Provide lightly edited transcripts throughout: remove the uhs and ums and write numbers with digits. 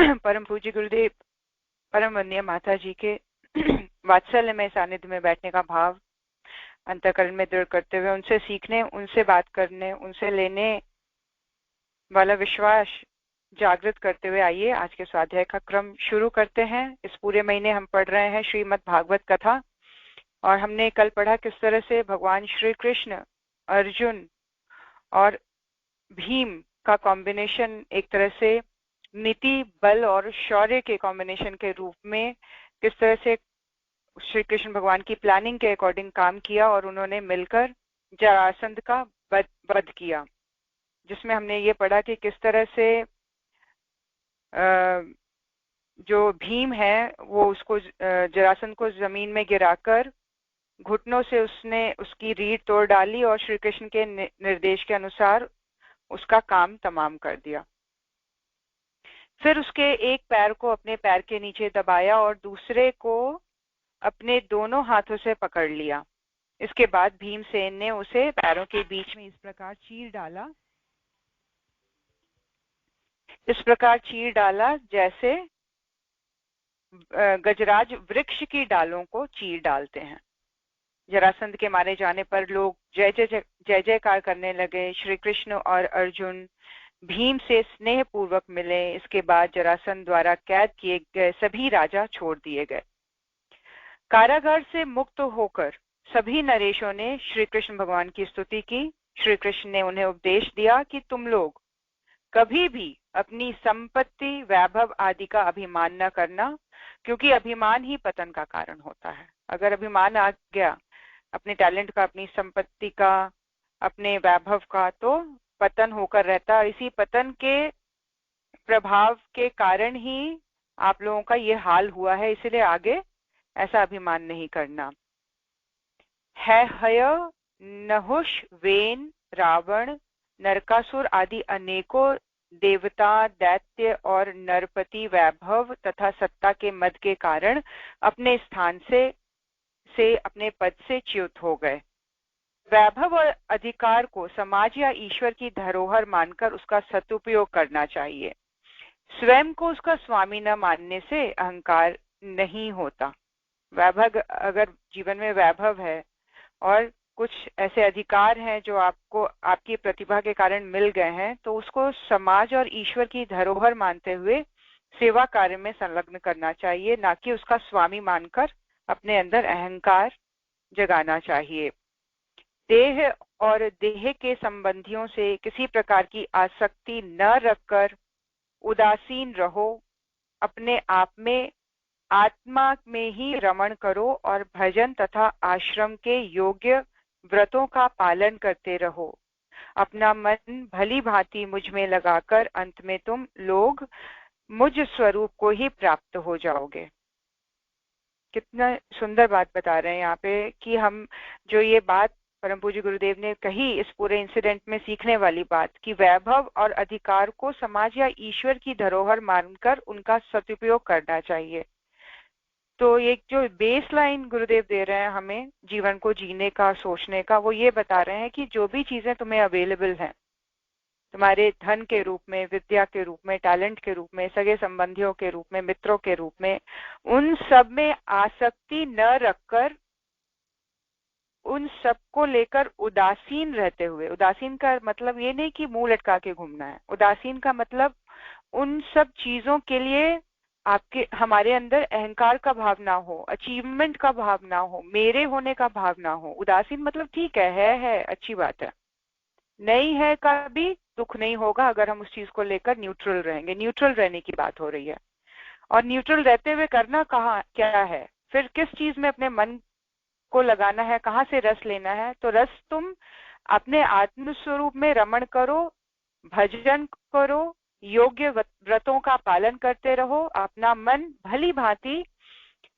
परम पूज्य गुरुदेव परम वंदनीय माता जी के वात्सल्य में सानिध्य में बैठने का भाव अंतःकरण में दृढ़ करते हुए उनसे सीखने, उनसे बात करने, उनसे लेने वाला विश्वास जागृत करते हुए आइए आज के स्वाध्याय का क्रम शुरू करते हैं। इस पूरे महीने हम पढ़ रहे हैं श्रीमद् भागवत कथा, और हमने कल पढ़ा किस तरह से भगवान श्री कृष्ण, अर्जुन और भीम का कॉम्बिनेशन एक तरह से नीति, बल और शौर्य के कॉम्बिनेशन के रूप में किस तरह से श्री कृष्ण भगवान की प्लानिंग के अकॉर्डिंग काम किया और उन्होंने मिलकर जरासंध का वध किया, जिसमें हमने ये पढ़ा कि किस तरह से जो भीम है वो उसको जरासंध को जमीन में गिराकर घुटनों से उसने उसकी रीढ़ तोड़ डाली और श्री कृष्ण के निर्देश के अनुसार उसका काम तमाम कर दिया। फिर उसके एक पैर को अपने पैर के नीचे दबाया और दूसरे को अपने दोनों हाथों से पकड़ लिया। इसके बाद भीमसेन ने उसे पैरों के बीच में इस प्रकार चीर डाला जैसे गजराज वृक्ष की डालों को चीर डालते हैं। जरासंध के मारे जाने पर लोग जय जयकार करने लगे। श्री कृष्ण और अर्जुन भीम से स्नेह पूर्वक मिले। इसके बाद जरासंध द्वारा कैद किए गए सभी राजा छोड़ दिए गए। कारागार से मुक्त होकर सभी नरेशों ने श्री कृष्ण भगवान की स्तुति की। श्री कृष्ण ने उन्हें उपदेश दिया कि तुम लोग कभी भी अपनी संपत्ति, वैभव आदि का अभिमान न करना, क्योंकि अभिमान ही पतन का कारण होता है। अगर अभिमान आ गया अपने टैलेंट का, अपनी संपत्ति का, अपने वैभव का, तो पतन होकर रहता है। इसी पतन के प्रभाव के कारण ही आप लोगों का ये हाल हुआ है, इसलिए आगे ऐसा अभिमान नहीं करना है। हय, नहुष, वेन, रावण, नरकासुर आदि अनेकों देवता, दैत्य और नरपति वैभव तथा सत्ता के मद के कारण अपने स्थान से अपने पद से च्युत हो गए। वैभव और अधिकार को समाज या ईश्वर की धरोहर मानकर उसका सदुपयोग करना चाहिए। स्वयं को उसका स्वामी न मानने से अहंकार नहीं होता। वैभव, अगर जीवन में वैभव है और कुछ ऐसे अधिकार हैं जो आपको आपकी प्रतिभा के कारण मिल गए हैं, तो उसको समाज और ईश्वर की धरोहर मानते हुए सेवा कार्य में संलग्न करना चाहिए, ना कि उसका स्वामी मानकर अपने अंदर अहंकार जगाना चाहिए। देह और देह के संबंधियों से किसी प्रकार की आसक्ति न रखकर उदासीन रहो। अपने आप में, आत्मा में ही रमण करो और भजन तथा आश्रम के योग्य व्रतों का पालन करते रहो। अपना मन भली भांति मुझ में लगाकर अंत में तुम लोग मुझ स्वरूप को ही प्राप्त हो जाओगे। कितना सुंदर बात बता रहे हैं यहाँ पे कि हम जो ये बात परम पूज्य गुरुदेव ने कही, इस पूरे इंसिडेंट में सीखने वाली बात कि वैभव और अधिकार को समाज या ईश्वर की धरोहर मानकर उनका सदुपयोग करना चाहिए। तो एक जो बेस लाइन गुरुदेव दे रहे हैं हमें जीवन को जीने का, सोचने का, वो ये बता रहे हैं कि जो भी चीजें तुम्हें अवेलेबल हैं, तुम्हारे धन के रूप में, विद्या के रूप में, टैलेंट के रूप में, सगे संबंधियों के रूप में, मित्रों के रूप में, उन सब में आसक्ति न रखकर उन सबको लेकर उदासीन रहते हुए, उदासीन का मतलब ये नहीं कि मुंह लटका के घूमना है। उदासीन का मतलब उन सब चीजों के लिए आपके हमारे अंदर अहंकार का भाव ना हो, अचीवमेंट का भाव ना हो, मेरे होने का भाव ना हो। उदासीन मतलब ठीक है अच्छी बात है, नहीं है का भी दुख नहीं होगा अगर हम उस चीज को लेकर न्यूट्रल रहेंगे। न्यूट्रल रहने की बात हो रही है। और न्यूट्रल रहते हुए करना क्या है, फिर किस चीज में अपने मन को लगाना है, कहाँ से रस लेना है। तो रस तुम अपने आत्म स्वरूप में रमण करो, भजन करो, योग्य व्रतों का पालन करते रहो, अपना मन भली भांति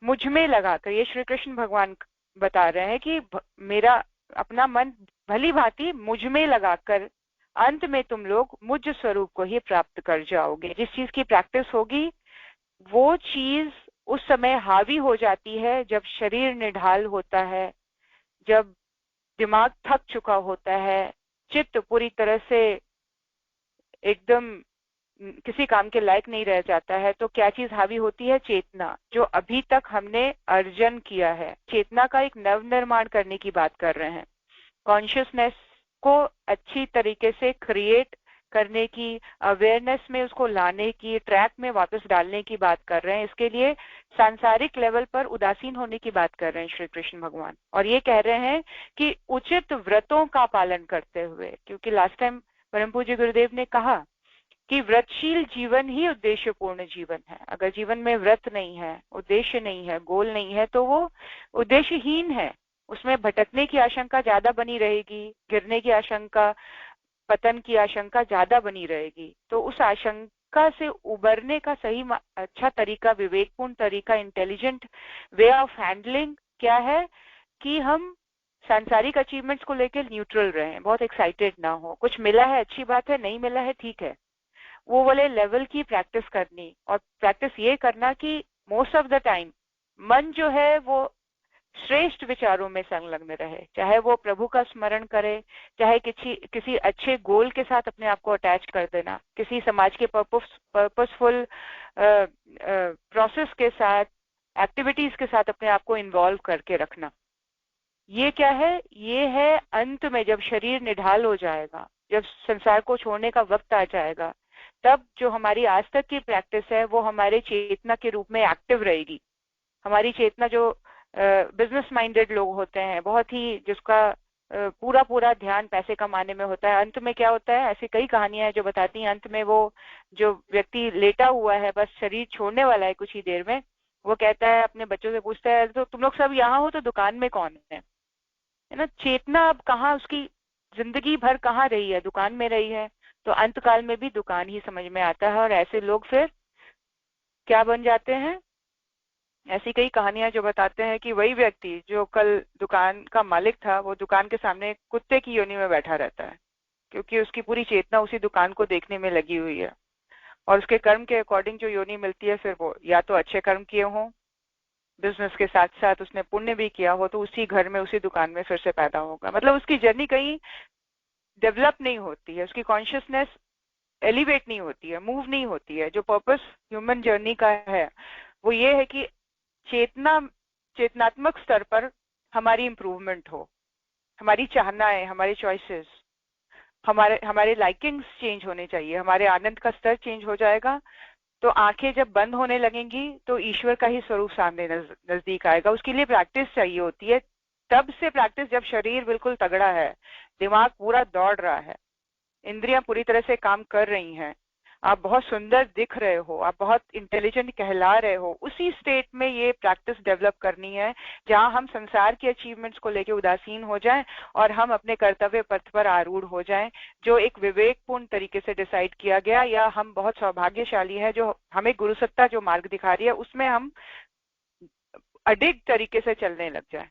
मुझ में लगाकर। ये श्री कृष्ण भगवान बता रहे हैं कि मेरा अपना मन भली भांति मुझ में लगाकर अंत में तुम लोग मुझ स्वरूप को ही प्राप्त कर जाओगे। जिस चीज की प्रैक्टिस होगी वो चीज उस समय हावी हो जाती है जब शरीर निढाल होता है, जब दिमाग थक चुका होता है, चित्त पूरी तरह से एकदम किसी काम के लायक नहीं रह जाता है, तो क्या चीज हावी होती है? चेतना, जो अभी तक हमने अर्जन किया है। चेतना का एक नव निर्माण करने की बात कर रहे हैं, कॉन्शियसनेस को अच्छी तरीके से क्रिएट करने की, अवेयरनेस में उसको लाने की, ट्रैक में वापस डालने की बात कर रहे हैं। इसके लिए सांसारिक लेवल पर उदासीन होने की बात कर रहे हैं श्री कृष्ण भगवान, और ये कह रहे हैं कि उचित व्रतों का पालन करते हुए, क्योंकि लास्ट टाइम परम पूज्य गुरुदेव ने कहा कि व्रतशील जीवन ही उद्देश्यपूर्ण जीवन है। अगर जीवन में व्रत नहीं है, उद्देश्य नहीं है, गोल नहीं है, तो वो उद्देश्यहीन है। उसमें भटकने की आशंका ज्यादा बनी रहेगी, गिरने की आशंका, पतन की आशंका ज्यादा बनी रहेगी। तो उस आशंका से उबरने का सही अच्छा तरीका, विवेकपूर्ण तरीका, इंटेलिजेंट वे ऑफ हैंडलिंग क्या है कि हम सांसारिक अचीवमेंट्स को लेकर न्यूट्रल रहें, बहुत एक्साइटेड ना हो। कुछ मिला है अच्छी बात है, नहीं मिला है ठीक है, वो वाले लेवल की प्रैक्टिस करनी, और प्रैक्टिस ये करना कि मोस्ट ऑफ द टाइम मन जो है वो श्रेष्ठ विचारों में संलग्न रहे, चाहे वो प्रभु का स्मरण करे, चाहे किसी अच्छे गोल के साथ अपने आप को अटैच कर देना, किसी समाज के पर्पसफुल प्रोसेस के साथ, एक्टिविटीज के साथ अपने आप को इन्वॉल्व करके रखना। ये क्या है? ये है अंत में जब शरीर निढाल हो जाएगा, जब संसार को छोड़ने का वक्त आ जाएगा, तब जो हमारी आज तक की प्रैक्टिस है वो हमारे चेतना के रूप में एक्टिव रहेगी। हमारी चेतना, जो बिजनेस माइंडेड लोग होते हैं, बहुत ही जिसका पूरा पूरा ध्यान पैसे कमाने में होता है, अंत में क्या होता है? ऐसी कई कहानियां हैं जो बताती हैं अंत में वो जो व्यक्ति लेटा हुआ है, बस शरीर छोड़ने वाला है कुछ ही देर में, वो कहता है, अपने बच्चों से पूछता है, तो तुम लोग सब यहाँ हो तो दुकान में कौन है ना? चेतना अब कहाँ, उसकी जिंदगी भर कहाँ रही है? दुकान में रही है। तो अंत काल में भी दुकान ही समझ में आता है, और ऐसे लोग फिर क्या बन जाते हैं? ऐसी कई कहानियां जो बताते हैं कि वही व्यक्ति जो कल दुकान का मालिक था, वो दुकान के सामने कुत्ते की योनि में बैठा रहता है, क्योंकि उसकी पूरी चेतना उसी दुकान को देखने में लगी हुई है। और उसके कर्म के अकॉर्डिंग जो योनि मिलती है, फिर वो या तो अच्छे कर्म किए हों, बिजनेस के साथ साथ उसने पुण्य भी किया हो, तो उसी घर में, उसी दुकान में फिर से पैदा होगा। मतलब उसकी जर्नी कहीं डेवलप नहीं होती है, उसकी कॉन्शियसनेस एलिवेट नहीं होती है, मूव नहीं होती है। जो पर्पस ह्यूमन जर्नी का है वो ये है कि चेतनात्मक स्तर पर हमारी इंप्रूवमेंट हो, हमारी चाहनाएं, हमारी चॉइसेस, हमारे लाइकिंग्स चेंज होने चाहिए, हमारे आनंद का स्तर चेंज हो जाएगा। तो आंखें जब बंद होने लगेंगी तो ईश्वर का ही स्वरूप सामने नजदीक आएगा। उसके लिए प्रैक्टिस चाहिए होती है। तब से प्रैक्टिस, जब शरीर बिल्कुल तगड़ा है, दिमाग पूरा दौड़ रहा है, इंद्रियां पूरी तरह से काम कर रही हैं, आप बहुत सुंदर दिख रहे हो, आप बहुत इंटेलिजेंट कहला रहे हो, उसी स्टेट में ये प्रैक्टिस डेवलप करनी है, जहां हम संसार के अचीवमेंट्स को लेकर उदासीन हो जाएं और हम अपने कर्तव्य पथ पर आरूढ़ हो जाएं, जो एक विवेकपूर्ण तरीके से डिसाइड किया गया। या हम बहुत सौभाग्यशाली हैं जो हमें गुरु सत्ता जो मार्ग दिखा रही है, उसमें हम अडिग तरीके से चलने लग जाए।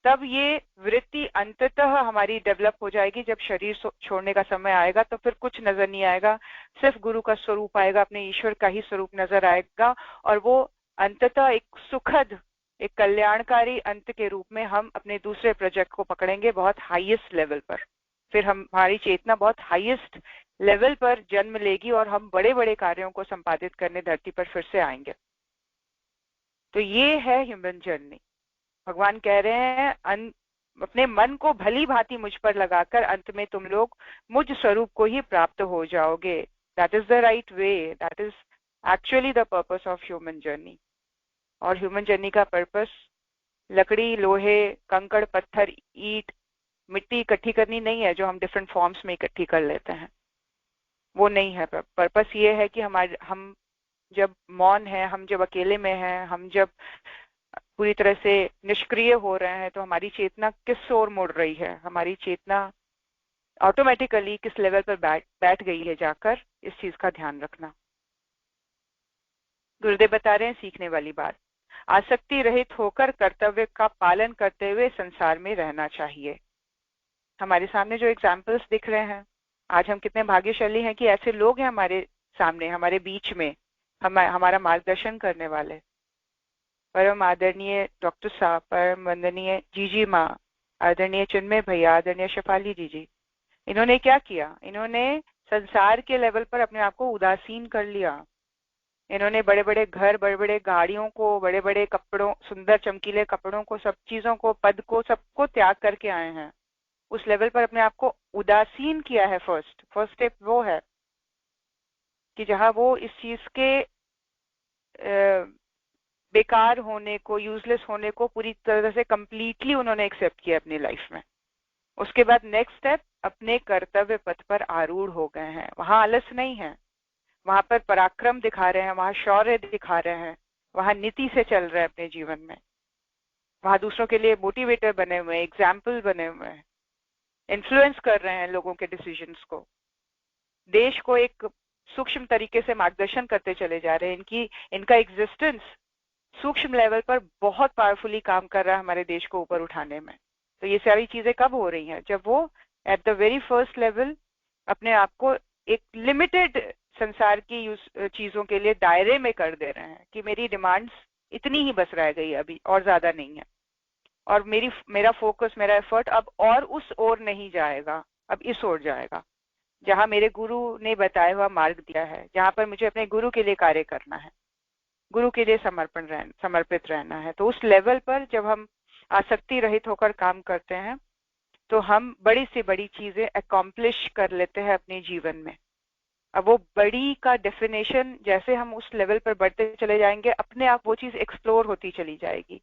तब ये वृत्ति अंततः हमारी डेवलप हो जाएगी। जब शरीर छोड़ने का समय आएगा तो फिर कुछ नजर नहीं आएगा, सिर्फ गुरु का स्वरूप आएगा, अपने ईश्वर का ही स्वरूप नजर आएगा, और वो अंततः एक सुखद, एक कल्याणकारी अंत के रूप में हम अपने दूसरे प्रोजेक्ट को पकड़ेंगे बहुत हाईएस्ट लेवल पर। फिर हमारी चेतना बहुत हाईएस्ट लेवल पर जन्म लेगी और हम बड़े बड़े कार्यों को संपादित करने धरती पर फिर से आएंगे। तो ये है ह्यूमन जर्नी। भगवान कह रहे हैं, अपने मन को भली भांति मुझ पर लगाकर अंत में तुम लोग मुझ स्वरूप को ही प्राप्त हो जाओगे। That is the right way, that is actually the purpose of human journey. और ह्यूमन जर्नी का पर्पस लकड़ी, लोहे, कंकड़, पत्थर, ईंट, मिट्टी इकट्ठी करनी नहीं है, जो हम डिफरेंट फॉर्म्स में इकट्ठी कर लेते हैं, वो नहीं है। पर्पस ये है कि हम जब मौन है, हम जब अकेले में हैं, हम जब पूरी तरह से निष्क्रिय हो रहे हैं, तो हमारी चेतना किस ओर मुड़ रही है, हमारी चेतना ऑटोमेटिकली किस लेवल पर बैठ गई है जाकर, इस चीज का ध्यान रखना। गुरुदेव बता रहे हैं सीखने वाली बात, आसक्ति रहित होकर कर्तव्य का पालन करते हुए संसार में रहना चाहिए। हमारे सामने जो एग्जाम्पल्स दिख रहे हैं, आज हम कितने भाग्यशाली हैं कि ऐसे लोग हैं हमारे सामने, हमारे बीच में, हमारा मार्गदर्शन करने वाले। परम आदरणीय डॉक्टर साहब, परम वंदनीय जीजी माँ, आदरणीय चिन्मय भैया, आदरणीय शेफाली जी, इन्होंने क्या किया? इन्होंने संसार के लेवल पर अपने आप को उदासीन कर लिया। इन्होंने बड़े बड़े घर, बड़े बड़े गाड़ियों को, बड़े बड़े कपड़ों, सुंदर चमकीले कपड़ों को, सब चीजों को, पद को, सबको त्याग करके आए हैं। उस लेवल पर अपने आप को उदासीन किया है। फर्स्ट स्टेप वो है कि जहां वो इस चीज के बेकार होने को, यूजलेस होने को पूरी तरह से कंप्लीटली उन्होंने एक्सेप्ट किया अपनी लाइफ में। उसके बाद नेक्स्ट स्टेप, अपने कर्तव्य पथ पर आरूढ़ हो गए हैं। वहां आलस नहीं है, वहां पर पराक्रम दिखा रहे हैं, वहां शौर्य दिखा रहे हैं, वहां नीति से चल रहे हैं अपने जीवन में, वहां दूसरों के लिए मोटिवेटर बने हुए हैं, एग्जाम्पल बने हुए हैं, इन्फ्लुएंस कर रहे हैं लोगों के डिसीजंस को, देश को एक सूक्ष्म तरीके से मार्गदर्शन करते चले जा रहे हैं। इनका एग्जिस्टेंस सूक्ष्म लेवल पर बहुत पावरफुली काम कर रहा है हमारे देश को ऊपर उठाने में। तो ये सारी चीजें कब हो रही हैं? जब वो at the very first level अपने आप को एक लिमिटेड संसार की चीजों के लिए दायरे में कर दे रहे हैं कि मेरी डिमांड्स इतनी ही बस रह गई अभी, और ज्यादा नहीं है, और मेरा फोकस, मेरा एफर्ट अब और उस ओर नहीं जाएगा, अब इस ओर जाएगा जहां मेरे गुरु ने बताया हुआ मार्ग दिया है, जहां पर मुझे अपने गुरु के लिए कार्य करना है, गुरु के लिए समर्पित रहना है। तो उस लेवल पर जब हम आसक्ति रहित होकर काम करते हैं तो हम बड़ी से बड़ी चीजें अकॉम्प्लिश कर लेते हैं अपने जीवन में। अब वो बड़ी का डेफिनेशन, जैसे हम उस लेवल पर बढ़ते चले जाएंगे, अपने आप वो चीज एक्सप्लोर होती चली जाएगी।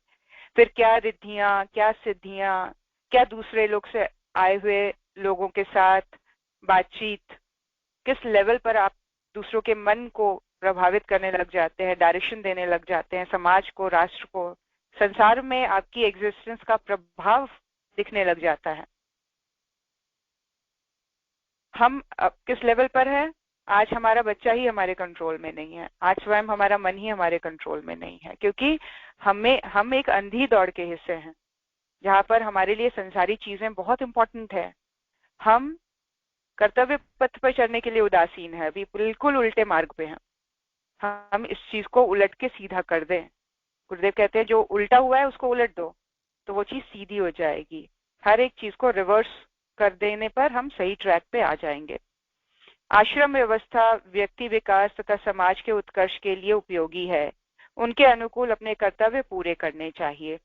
फिर क्या रिद्धियां, क्या सिद्धियां, क्या दूसरे लोग से आए हुए लोगों के साथ बातचीत, किस लेवल पर आप दूसरों के मन को प्रभावित करने लग जाते हैं, डायरेक्शन देने लग जाते हैं, समाज को, राष्ट्र को, संसार में आपकी एग्जिस्टेंस का प्रभाव दिखने लग जाता है। हम अब किस लेवल पर है? आज हमारा बच्चा ही हमारे कंट्रोल में नहीं है, आज स्वयं हमारा मन ही हमारे कंट्रोल में नहीं है, क्योंकि हम एक अंधी दौड़ के हिस्से हैं जहां पर हमारे लिए संसारी चीजें बहुत इंपॉर्टेंट है। हम कर्तव्य पथ पर चलने के लिए उदासीन है, अभी बिल्कुल उल्टे मार्ग पे हैं। हम इस चीज को उलट के सीधा कर दें। गुरुदेव कहते हैं जो उल्टा हुआ है उसको उलट दो तो वो चीज सीधी हो जाएगी। हर एक चीज को रिवर्स कर देने पर हम सही ट्रैक पे आ जाएंगे। आश्रम व्यवस्था व्यक्ति विकास तथा समाज के उत्कर्ष के लिए उपयोगी है। उनके अनुकूल अपने कर्तव्य पूरे करने चाहिए।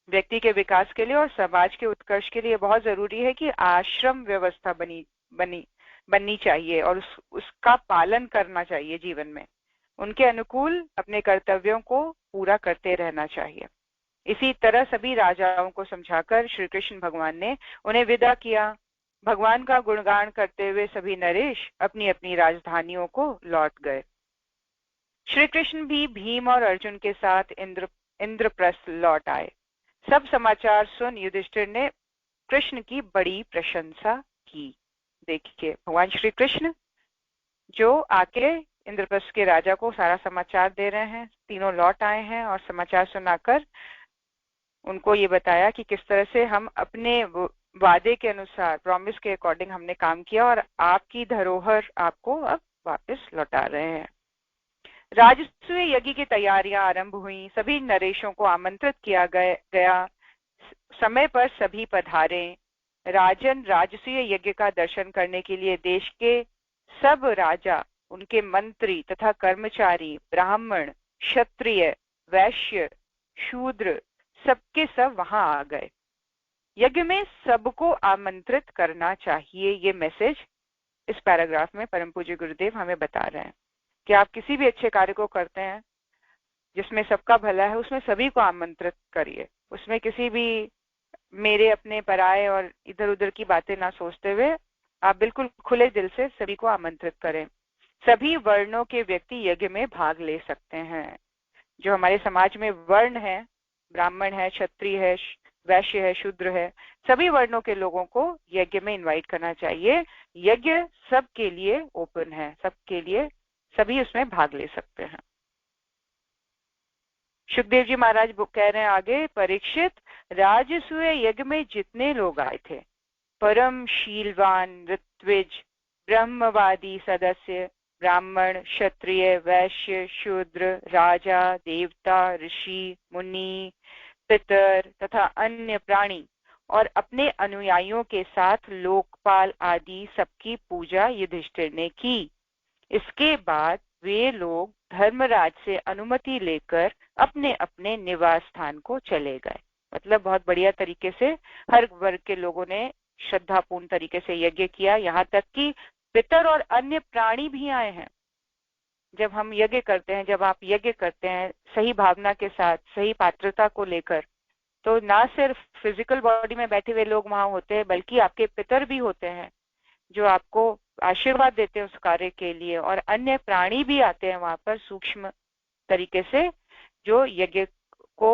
व्यक्ति के विकास के लिए और समाज के उत्कर्ष के लिए बहुत जरूरी है कि आश्रम व्यवस्था बननी चाहिए और उसका पालन करना चाहिए जीवन में। उनके अनुकूल अपने कर्तव्यों को पूरा करते रहना चाहिए। इसी तरह सभी राजाओं को समझाकर श्री कृष्ण भगवान ने उन्हें विदा किया। भगवान का गुणगान करते हुए सभी नरेश अपनी अपनी राजधानियों को लौट गए। श्री कृष्ण भी भीम और अर्जुन के साथ इंद्रप्रस्थ लौट आए। सब समाचार सुन युधिष्ठिर ने कृष्ण की बड़ी प्रशंसा की। देखिए भगवान श्री कृष्ण जो आके इंद्रप्रस्थ के राजा को सारा समाचार दे रहे हैं, तीनों लौट आए हैं और समाचार सुनाकर उनको ये बताया कि किस तरह से हम अपने वादे के अनुसार, प्रॉमिस के अकॉर्डिंग हमने काम किया और आपकी धरोहर आपको अब वापस लौटा रहे हैं। राजसूय यज्ञ की तैयारियां आरंभ हुई। सभी नरेशों को आमंत्रित किया गया। समय पर सभी पधारे। राजन राजसूय यज्ञ का दर्शन करने के लिए देश के सब राजा, उनके मंत्री तथा कर्मचारी, ब्राह्मण, क्षत्रिय, वैश्य, शूद्र सबके सब वहां आ गए। यज्ञ में सबको आमंत्रित करना चाहिए, ये मैसेज इस पैराग्राफ में परम पूज्य गुरुदेव हमें बता रहे हैं कि आप किसी भी अच्छे कार्य को करते हैं जिसमें सबका भला है, उसमें सभी को आमंत्रित करिए। उसमें किसी भी मेरे अपने पराये और इधर उधर की बातें ना सोचते हुए आप बिल्कुल खुले दिल से सभी को आमंत्रित करें। सभी वर्णों के व्यक्ति यज्ञ में भाग ले सकते हैं। जो हमारे समाज में वर्ण है, ब्राह्मण है, क्षत्रिय है, वैश्य है, शूद्र है, सभी वर्णों के लोगों को यज्ञ में इनवाइट करना चाहिए। यज्ञ सबके लिए ओपन है, सबके लिए, सभी उसमें भाग ले सकते हैं। सुखदेव जी महाराज कह रहे हैं आगे, परीक्षित, राजसूय यज्ञ में जितने लोग आए थे, परम शीलवान, ऋत्विज, ब्रह्मवादी सदस्य, ब्राह्मण, क्षत्रिय, वैश्य, शूद्र, राजा, देवता, ऋषि, मुनि, पितर तथा अन्य प्राणी, और अपने अनुयायियों के साथ लोकपाल आदि सबकी पूजा युधिष्ठिर ने की। इसके बाद वे लोग धर्मराज से अनुमति लेकर अपने अपने निवास स्थान को चले गए। मतलब बहुत बढ़िया तरीके से हर वर्ग के लोगों ने श्रद्धापूर्ण तरीके से यज्ञ किया, यहाँ तक कि पितर और अन्य प्राणी भी आए हैं। जब हम यज्ञ करते हैं, जब आप यज्ञ करते हैं सही भावना के साथ, सही पात्रता को लेकर, तो ना सिर्फ फिजिकल बॉडी में बैठे हुए लोग वहां होते हैं, बल्कि आपके पितर भी होते हैं जो आपको आशीर्वाद देते हैं उस कार्य के लिए, और अन्य प्राणी भी आते हैं वहां पर सूक्ष्म तरीके से, जो यज्ञ को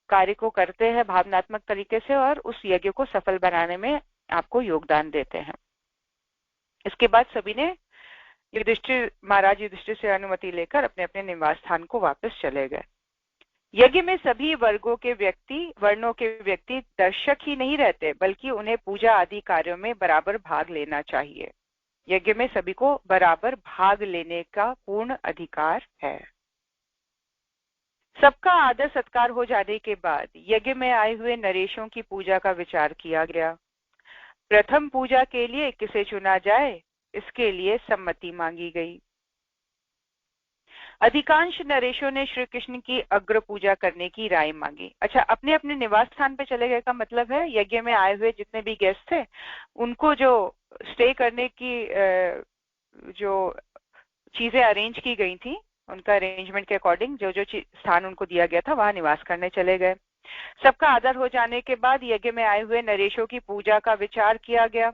कार्य को करते हैं भावनात्मक तरीके से और उस यज्ञ को सफल बनाने में आपको योगदान देते हैं। इसके बाद सभी ने महाराज युधिष्ठिर से अनुमति लेकर अपने अपने निवास स्थान को वापस चले गए। यज्ञ में सभी वर्णों के व्यक्ति दर्शक ही नहीं रहते, बल्कि उन्हें पूजा आदि कार्यों में बराबर भाग लेना चाहिए। यज्ञ में सभी को बराबर भाग लेने का पूर्ण अधिकार है। सबका आदर सत्कार हो जाने के बाद यज्ञ में आए हुए नरेशों की पूजा का विचार किया गया। प्रथम पूजा के लिए किसे चुना जाए, इसके लिए सम्मति मांगी गई। अधिकांश नरेशों ने श्री कृष्ण की अग्र पूजा करने की राय मांगी। अच्छा, अपने अपने निवास स्थान पे चले गए का मतलब है यज्ञ में आए हुए जितने भी गेस्ट थे उनको जो स्टे करने की जो चीजें अरेंज की गई थी, उनका अरेंजमेंट के अकॉर्डिंग जो जो स्थान उनको दिया गया था वहां निवास करने चले गए। सबका आदर हो जाने के बाद यज्ञ में आए हुए नरेशों की पूजा का विचार किया गया।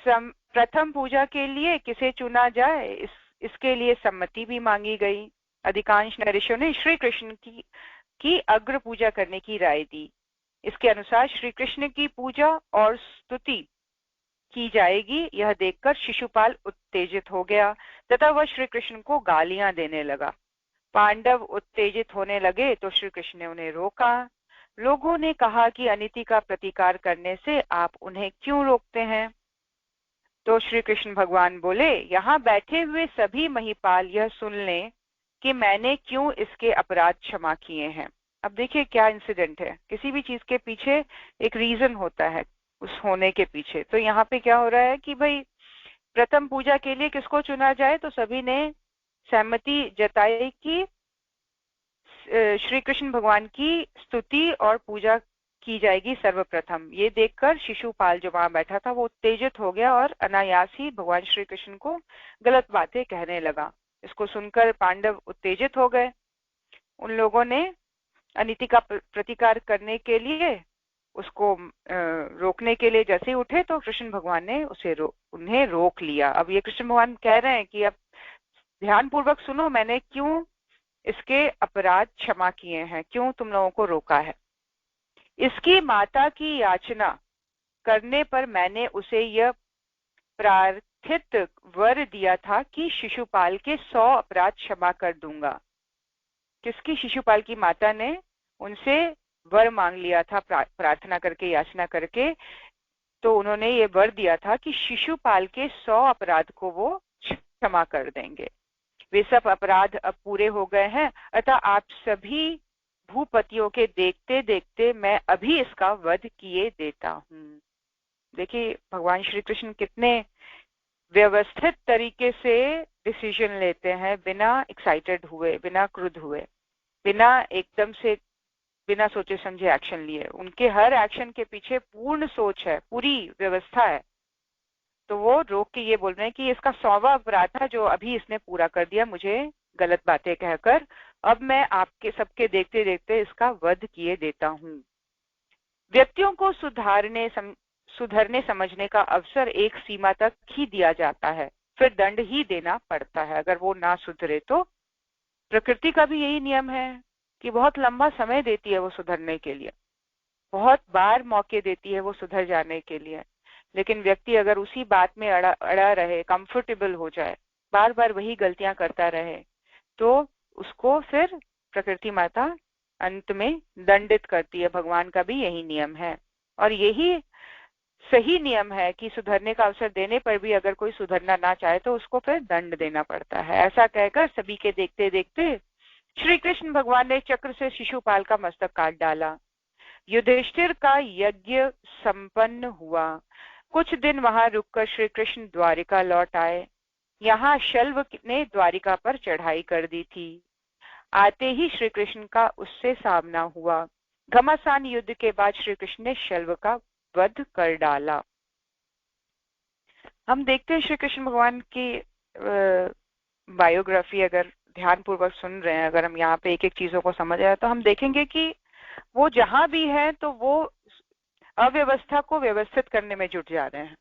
प्रथम पूजा के लिए किसे चुना जाए, इसके लिए सम्मति भी मांगी गई। अधिकांश नरेशों ने श्री कृष्ण की अग्र पूजा करने की राय दी। इसके अनुसार श्री कृष्ण की पूजा और स्तुति की जाएगी, यह देखकर शिशुपाल उत्तेजित हो गया तथा वह श्री कृष्ण को गालियां देने लगा। पांडव उत्तेजित होने लगे तो श्री कृष्ण ने उन्हें रोका। लोगों ने कहा कि अनीति का प्रतिकार करने से आप उन्हें क्यों रोकते हैं? तो श्री कृष्ण भगवान बोले, यहाँ बैठे हुए सभी महिपाल यह सुन लें कि मैंने क्यों इसके अपराध क्षमा किए हैं। अब देखिए क्या इंसिडेंट है, किसी भी चीज के पीछे एक रीजन होता है उस होने के पीछे। तो यहाँ पे क्या हो रहा है कि भाई प्रथम पूजा के लिए किसको चुना जाए, तो सभी ने सहमति जताई कि श्री कृष्ण भगवान की स्तुति और पूजा की जाएगी सर्वप्रथम। ये देखकर शिशुपाल जो वहां बैठा था वो उत्तेजित हो गया और अनायास ही भगवान श्री कृष्ण को गलत बातें कहने लगा। इसको सुनकर पांडव उत्तेजित हो गए। उन लोगों ने अनीति का प्रतिकार करने के लिए उसको रोकने के लिए जैसे ही उठे तो कृष्ण भगवान ने उन्हें रोक लिया। अब ये कृष्ण भगवान कह रहे हैं कि अब ध्यान पूर्वक सुनो, मैंने क्यों इसके अपराध क्षमा किए हैं, क्यों तुम लोगों को रोका है। इसकी माता की याचना करने पर मैंने उसे यह प्रार्थित वर दिया था कि शिशुपाल के 100 अपराध क्षमा कर दूंगा। किसकी? शिशुपाल की माता ने उनसे वर मांग लिया था, प्रार्थना करके, याचना करके। तो उन्होंने ये वर दिया था कि शिशुपाल के 100 अपराध को वो क्षमा कर देंगे। वे सब अपराध अब पूरे हो गए हैं, अतः आप सभी भूपतियों के देखते देखते मैं अभी इसका वध किए देता हूँ। देखिए भगवान श्री कृष्ण कितने व्यवस्थित तरीके से डिसीजन लेते हैं, बिना एक्साइटेड हुए, बिना क्रुद्ध हुए, बिना एकदम से बिना सोचे समझे एक्शन लिए। उनके हर एक्शन के पीछे पूर्ण सोच है, पूरी व्यवस्था है। तो वो रोक के ये बोल रहे हैं कि इसका 100वां अपराध था जो अभी इसने पूरा कर दिया, मुझे गलत बातें कहकर। अब मैं आपके सबके देखते देखते इसका वध किए देता हूँ। व्यक्तियों को सुधरने समझने का अवसर एक सीमा तक ही दिया जाता है, फिर दंड ही देना पड़ता है अगर वो ना सुधरे तो। प्रकृति का भी यही नियम है कि बहुत लंबा समय देती है वो सुधरने के लिए, बहुत बार मौके देती है वो सुधर जाने के लिए। लेकिन व्यक्ति अगर उसी बात में अड़ा रहे, कंफर्टेबल हो जाए, बार बार वही गलतियां करता रहे, तो उसको फिर प्रकृति माता अंत में दंडित करती है। भगवान का भी यही नियम है और यही सही नियम है कि सुधरने का अवसर देने पर भी अगर कोई सुधरना ना चाहे तो उसको फिर दंड देना पड़ता है। ऐसा कहकर सभी के देखते देखते श्री कृष्ण भगवान ने चक्र से शिशुपाल का मस्तक काट डाला। युधिष्ठिर का यज्ञ संपन्न हुआ। कुछ दिन वहां रुककर श्री कृष्ण द्वारिका लौट आए। यहाँ शल्व ने द्वारिका पर चढ़ाई कर दी थी। आते ही श्री कृष्ण का उससे सामना हुआ। घमासान युद्ध के बाद श्री कृष्ण ने शल्व का वध कर डाला। हम देखते हैं श्री कृष्ण भगवान की बायोग्राफी अगर ध्यान पूर्वक सुन रहे हैं, अगर हम यहाँ पे एक एक चीजों को समझ आए तो हम देखेंगे कि वो जहां भी है तो वो अव्यवस्था को व्यवस्थित करने में जुट जा रहे हैं।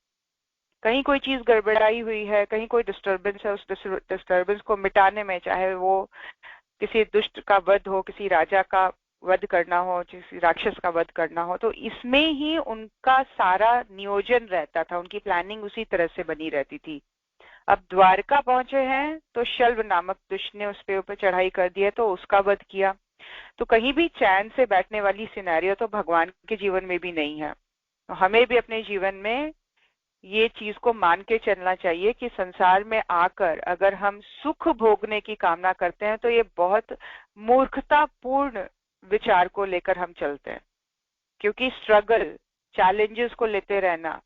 कहीं कोई चीज गड़बड़ाई हुई है, कहीं कोई डिस्टर्बेंस है, उस डिस्टर्बेंस को मिटाने में, चाहे वो किसी दुष्ट का वध हो, किसी राजा का वध करना हो, किसी राक्षस का वध करना हो, तो इसमें ही उनका सारा नियोजन रहता था, उनकी प्लानिंग उसी तरह से बनी रहती थी। अब द्वारका पहुंचे हैं तो शल्व नामक दुष्ट ने उस पे ऊपर चढ़ाई कर दी है, तो उसका वध किया। तो कहीं भी चैन से बैठने वाली सिनेरियो तो भगवान के जीवन में भी नहीं है। तो हमें भी अपने जीवन में ये चीज को मान के चलना चाहिए कि संसार में आकर अगर हम सुख भोगने की कामना करते हैं तो ये बहुत मूर्खतापूर्ण विचार को लेकर हम चलते हैं। क्योंकि स्ट्रगल, चैलेंजेस को लेते रहना,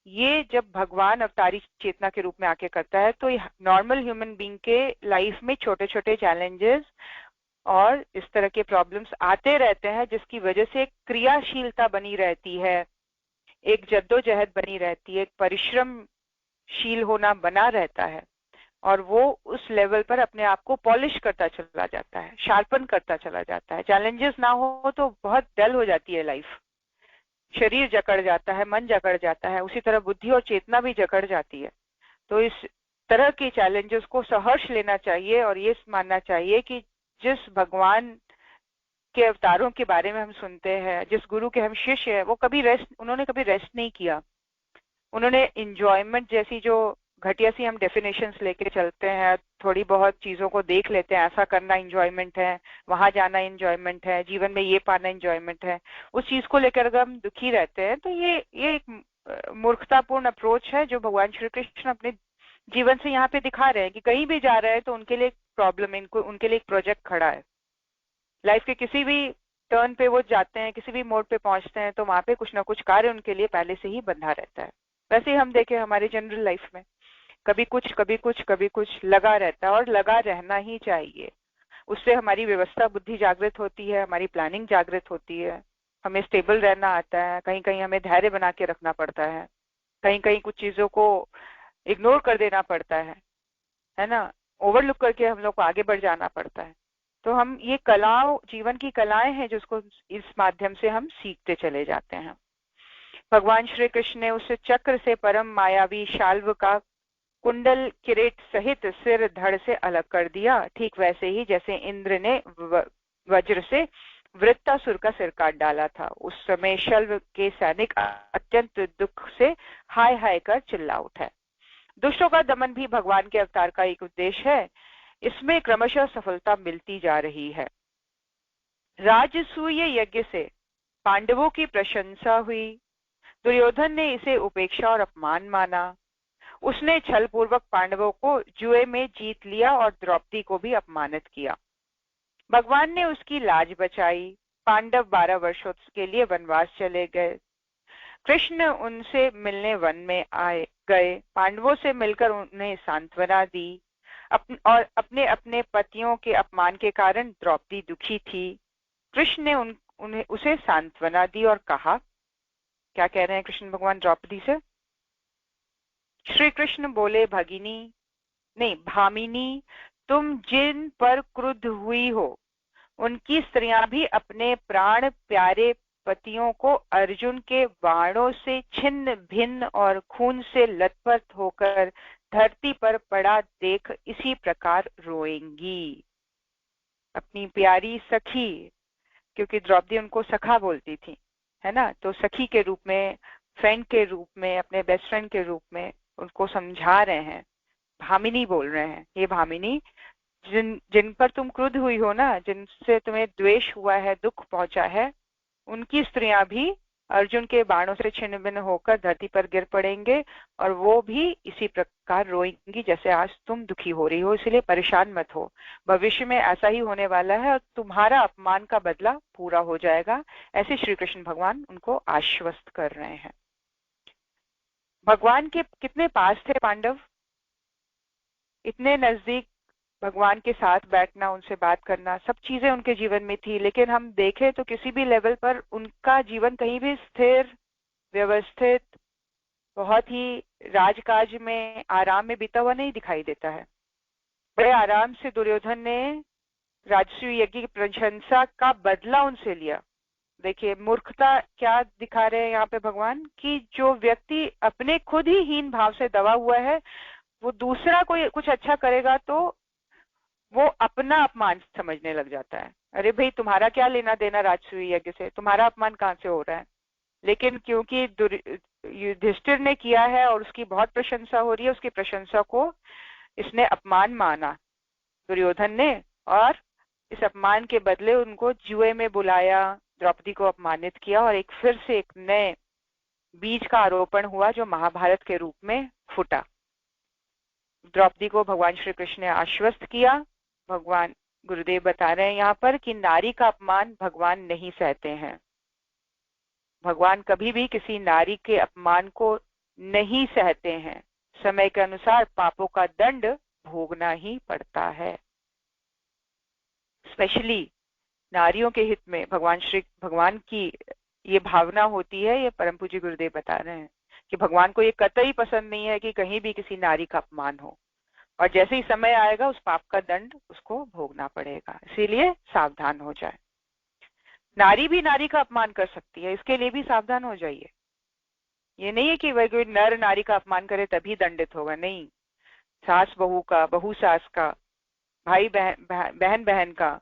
ये जब भगवान अवतारी चेतना के रूप में आके करता है तो नॉर्मल ह्यूमन बीइंग के लाइफ में छोटे छोटे चैलेंजेस और इस तरह के प्रॉब्लम्स आते रहते हैं, जिसकी वजह से एक क्रियाशीलता बनी रहती है, एक जद्दोजहद बनी रहती है, एक परिश्रमशील होना बना रहता है, और वो उस लेवल पर अपने आप को पॉलिश करता चला जाता है, शार्पन करता चला जाता है। चैलेंजेस ना हो तो बहुत डल हो जाती है लाइफ, शरीर जकड़ जाता है, मन जकड़ जाता है, उसी तरह बुद्धि और चेतना भी जकड़ जाती है। तो इस तरह के चैलेंजेस को सहर्ष लेना चाहिए और ये मानना चाहिए कि जिस भगवान के अवतारों के बारे में हम सुनते हैं, जिस गुरु के हम शिष्य हैं, वो उन्होंने कभी रेस्ट नहीं किया। उन्होंने इंजॉयमेंट जैसी जो घटिया सी हम डेफिनेशंस लेके चलते हैं, थोड़ी बहुत चीजों को देख लेते हैं, ऐसा करना इंजॉयमेंट है, वहां जाना इंजॉयमेंट है, जीवन में ये पाना इंजॉयमेंट है, उस चीज को लेकर अगर हम दुखी रहते हैं तो ये एक मूर्खतापूर्ण अप्रोच है जो भगवान श्री कृष्ण अपने जीवन से यहाँ पे दिखा रहे हैं कि कहीं भी जा रहे हैं तो उनके लिए एक प्रॉब्लम, उनके लिए एक प्रोजेक्ट खड़ा है। लाइफ के किसी भी टर्न पे वो जाते हैं, किसी भी मोड पे पहुंचते हैं तो वहां पे कुछ ना कुछ कार्य उनके लिए पहले से ही बंधा रहता है। वैसे ही हम देखें हमारे जनरल लाइफ में कभी कुछ कभी कुछ कभी कुछ लगा रहता है, और लगा रहना ही चाहिए। उससे हमारी व्यवस्था बुद्धि जागृत होती है, हमारी प्लानिंग जागृत होती है, हमें स्टेबल रहना आता है, कहीं कहीं हमें धैर्य बना के रखना पड़ता है, कहीं कहीं कुछ चीजों को इग्नोर कर देना पड़ता है ना, ओवरलुक करके हम लोग को आगे बढ़ जाना पड़ता है। तो हम ये कलाओं, जीवन की कलाएं हैं जिसको इस माध्यम से हम सीखते चले जाते हैं। भगवान श्री कृष्ण ने उस चक्र से परम मायावी शाल्व का कुंडल किरीट सहित सिर धड़ से अलग कर दिया, ठीक वैसे ही जैसे इंद्र ने वज्र से वृत्तासुर का सिर काट डाला था। उस समय शल्व के सैनिक अत्यंत दुख से हाय हाय कर चिल्ला उठे। दुष्टों का दमन भी भगवान के अवतार का एक उद्देश्य है। इसमें क्रमशः सफलता मिलती जा रही है। राजसूय यज्ञ से पांडवों की प्रशंसा हुई। दुर्योधन ने इसे उपेक्षा और अपमान माना। उसने छल पूर्वक पांडवों को जुए में जीत लिया और द्रौपदी को भी अपमानित किया। भगवान ने उसकी लाज बचाई। पांडव 12 वर्षों के लिए वनवास चले गए। कृष्ण उनसे मिलने वन में गए। पांडवों से मिलकर उन्हें सांत्वना दी। और अपने अपने पतियों के अपमान के कारण द्रौपदी दुखी थी। कृष्ण ने उन्हें उसे सांत्वना दी और कहा, क्या कह रहे हैं कृष्ण भगवान द्रौपदी से? श्री कृष्ण बोले, भामिनी, तुम जिन पर क्रुद्ध हुई हो उनकी स्त्रियां भी अपने प्राण प्यारे पतियों को अर्जुन के बाणों से छिन्न भिन्न और खून से लथपथ होकर धरती पर पड़ा देख इसी प्रकार रोएंगी। अपनी प्यारी सखी, क्योंकि द्रौपदी उनको सखा बोलती थी, है ना, तो सखी के रूप में, फ्रेंड के रूप में, अपने बेस्ट फ्रेंड के रूप में उनको समझा रहे हैं, भामिनी बोल रहे हैं। ये भामिनी, जिन पर तुम क्रुद्ध हुई हो ना, जिनसे तुम्हें द्वेष हुआ है, दुख पहुंचा है, उनकी स्त्रियां भी अर्जुन के बाणों से छिन्न भिन्न होकर धरती पर गिर पड़ेंगे और वो भी इसी प्रकार रोएंगी जैसे आज तुम दुखी हो रही हो, इसलिए परेशान मत हो। भविष्य में ऐसा ही होने वाला है और तुम्हारा अपमान का बदला पूरा हो जाएगा। ऐसे श्री कृष्ण भगवान उनको आश्वस्त कर रहे हैं। भगवान के कितने पास थे पांडव, इतने नजदीक भगवान के साथ बैठना, उनसे बात करना, सब चीजें उनके जीवन में थी, लेकिन हम देखें तो किसी भी लेवल पर उनका जीवन कहीं भी स्थिर, व्यवस्थित, बहुत ही राजकाज में, आराम में बीता हुआ नहीं दिखाई देता है। बड़े आराम से दुर्योधन ने राजसूय यज्ञ की प्रशंसा का बदला उनसे लिया। देखिए मूर्खता क्या दिखा रहे हैं यहाँ पे भगवान, कि जो व्यक्ति अपने खुद ही हीन भाव से दबा हुआ है, वो दूसरा कोई कुछ अच्छा करेगा तो वो अपना अपमान समझने लग जाता है। अरे भाई तुम्हारा क्या लेना देना राजसूय यज्ञ से, तुम्हारा अपमान कहाँ से हो रहा है। लेकिन क्योंकि युधिष्ठिर ने किया है और उसकी बहुत प्रशंसा हो रही है, उसकी प्रशंसा को इसने अपमान माना दुर्योधन ने, और इस अपमान के बदले उनको जुए में बुलाया, द्रौपदी को अपमानित किया और एक फिर से एक नए बीज का आरोपण हुआ जो महाभारत के रूप में फूटा। द्रौपदी को भगवान श्री कृष्ण ने आश्वस्त किया। भगवान गुरुदेव बता रहे हैं यहाँ पर कि नारी का अपमान भगवान नहीं सहते हैं। भगवान कभी भी किसी नारी के अपमान को नहीं सहते हैं। समय के अनुसार पापों का दंड भोगना ही पड़ता है। स्पेशली नारियों के हित में भगवान की ये भावना होती है। ये परम पूज्य गुरुदेव बता रहे हैं कि भगवान को ये कतई पसंद नहीं है कि कहीं भी किसी नारी का अपमान हो, और जैसे ही समय आएगा उस पाप का दंड उसको भोगना पड़ेगा। इसीलिए सावधान हो जाए। नारी भी नारी का अपमान कर सकती है, इसके लिए भी सावधान हो जाइए। ये नहीं है कि वह कोई नर नारी का अपमान करे तभी दंडित होगा, नहीं। सास बहू का, बहू सास का, भाई बहन बहन का,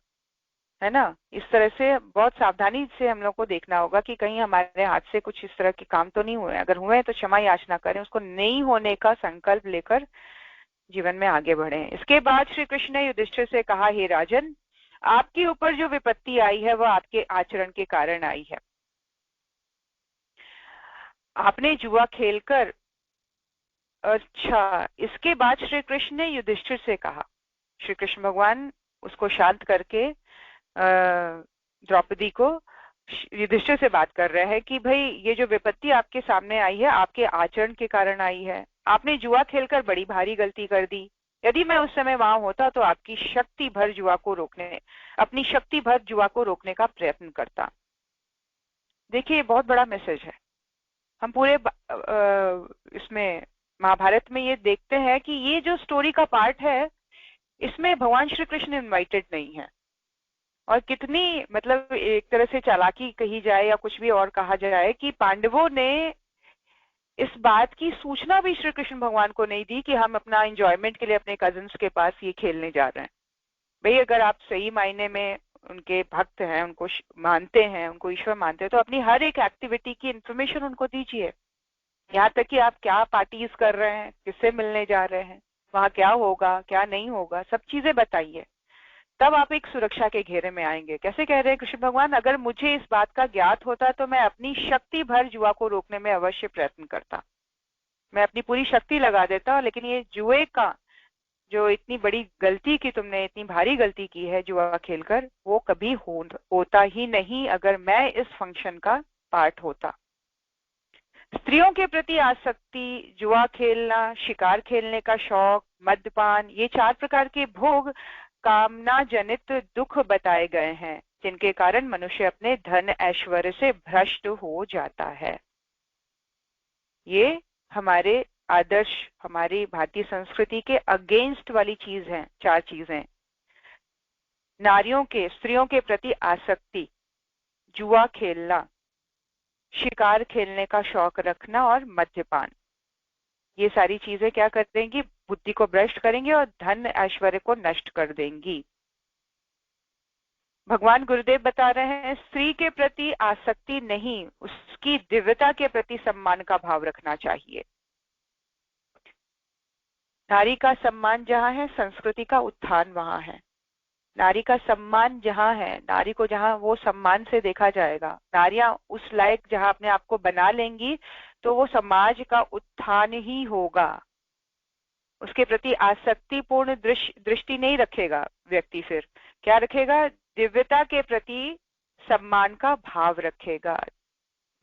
है ना। इस तरह से बहुत सावधानी से हम लोग को देखना होगा कि कहीं हमारे हाथ से कुछ इस तरह के काम तो नहीं हुए। अगर हुए तो क्षमा याचना करें, उसको नहीं होने का संकल्प लेकर जीवन में आगे बढ़े। इसके बाद श्री कृष्ण ने युधिष्ठिर से कहा, हे राजन, आपके ऊपर जो विपत्ति आई है वह आपके आचरण के कारण आई है। आपने जुआ खेलकर, अच्छा। इसके बाद श्री कृष्ण ने युधिष्ठिर से कहा, श्री कृष्ण भगवान उसको शांत करके द्रौपदी को युधिष्ठिर से बात कर रहे हैं कि भाई ये जो विपत्ति आपके सामने आई है आपके आचरण के कारण आई है। आपने जुआ खेलकर बड़ी भारी गलती कर दी। यदि मैं उस समय वहां होता तो आपकी शक्ति भर जुआ को रोकने, अपनी शक्ति भर जुआ को रोकने का प्रयत्न करता। देखिए बहुत बड़ा मैसेज है। हम पूरे इसमें महाभारत में ये देखते हैं कि ये जो स्टोरी का पार्ट है इसमें भगवान श्री कृष्ण इन्वाइटेड नहीं है। और कितनी मतलब एक तरह से चालाकी कही जाए या कुछ भी और कहा जाए कि पांडवों ने इस बात की सूचना भी श्री कृष्ण भगवान को नहीं दी कि हम अपना एंजॉयमेंट के लिए अपने कजिन्स के पास ये खेलने जा रहे हैं। भाई अगर आप सही मायने में उनके भक्त हैं, उनको मानते हैं, उनको ईश्वर मानते हैं, तो अपनी हर एक एक्टिविटी की इंफॉर्मेशन उनको दीजिए। यहाँ तक कि आप क्या पार्टीज कर रहे हैं, किससे मिलने जा रहे हैं, वहां क्या होगा क्या नहीं होगा, सब चीजें बताइए। तब आप एक सुरक्षा के घेरे में आएंगे। कैसे कह रहे हैं कृष्ण भगवान, अगर मुझे इस बात का ज्ञात होता तो मैं अपनी शक्ति भर जुआ को रोकने में अवश्य प्रयत्न करता, मैं अपनी पूरी शक्ति लगा देता। लेकिन ये जुए का जो इतनी बड़ी गलती की तुमने, इतनी भारी गलती की है जुआ खेलकर, वो कभी होता ही नहीं अगर मैं इस फंक्शन का पार्ट होता। स्त्रियों के प्रति आसक्ति, जुआ खेलना, शिकार खेलने का शौक, मद्यपान, ये 4 प्रकार के भोग कामना जनित दुख बताए गए हैं जिनके कारण मनुष्य अपने धन ऐश्वर्य से भ्रष्ट हो जाता है। ये हमारे आदर्श, हमारी भारतीय संस्कृति के अगेंस्ट वाली चीज है। 4 चीजें, नारियों के, स्त्रियों के प्रति आसक्ति, जुआ खेलना, शिकार खेलने का शौक रखना और मद्यपान। ये सारी चीजें क्या कर देंगी, बुद्धि को भ्रष्ट करेंगी और धन ऐश्वर्य को नष्ट कर देंगी। भगवान गुरुदेव बता रहे हैं, स्त्री के प्रति आसक्ति नहीं, उसकी दिव्यता के प्रति सम्मान का भाव रखना चाहिए। नारी का सम्मान जहां है, संस्कृति का उत्थान वहां है। नारी का सम्मान जहाँ है, नारी को जहाँ वो सम्मान से देखा जाएगा, नारियां उस लायक जहाँ अपने आप को बना लेंगी, तो वो समाज का उत्थान ही होगा। उसके प्रति आसक्तिपूर्ण दृष्टि नहीं रखेगा व्यक्ति, फिर क्या रखेगा? दिव्यता के प्रति सम्मान का भाव रखेगा,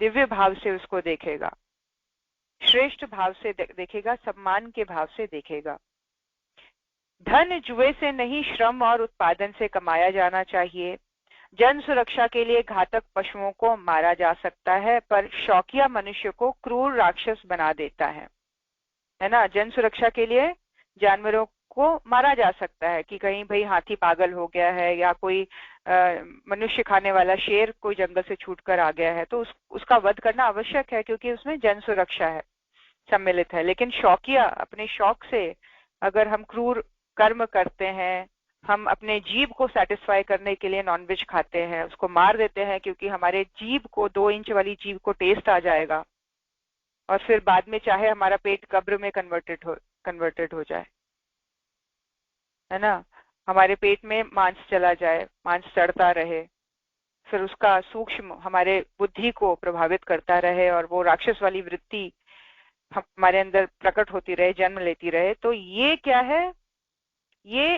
दिव्य भाव से उसको देखेगा, श्रेष्ठ भाव से देखेगा, सम्मान के भाव से देखेगा। धन जुए से नहीं, श्रम और उत्पादन से कमाया जाना चाहिए। जन सुरक्षा के लिए घातक पशुओं को मारा जा सकता है, पर शौकिया मनुष्य को क्रूर राक्षस बना देता है ना। जन सुरक्षा के लिए जानवरों को मारा जा सकता है कि कहीं भाई हाथी पागल हो गया है, या कोई मनुष्य खाने वाला शेर कोई जंगल से छूट कर आ गया है, तो उसका वध करना आवश्यक है, क्योंकि उसमें जन सुरक्षा है, सम्मिलित है। लेकिन शौकिया, अपने शौक से अगर हम क्रूर कर्म करते हैं, हम अपने जीभ को सेटिस्फाई करने के लिए नॉनवेज खाते हैं, उसको मार देते हैं क्योंकि हमारे जीभ को, 2 इंच वाली जीभ को टेस्ट आ जाएगा, और फिर बाद में चाहे हमारा पेट कब्र में कन्वर्टेड हो जाए, है ना, हमारे पेट में मांस चला जाए, मांस सड़ता रहे, फिर उसका सूक्ष्म हमारे बुद्धि को प्रभावित करता रहे, और वो राक्षस वाली वृत्ति हमारे अंदर प्रकट होती रहे, जन्म लेती रहे, तो ये क्या है? ये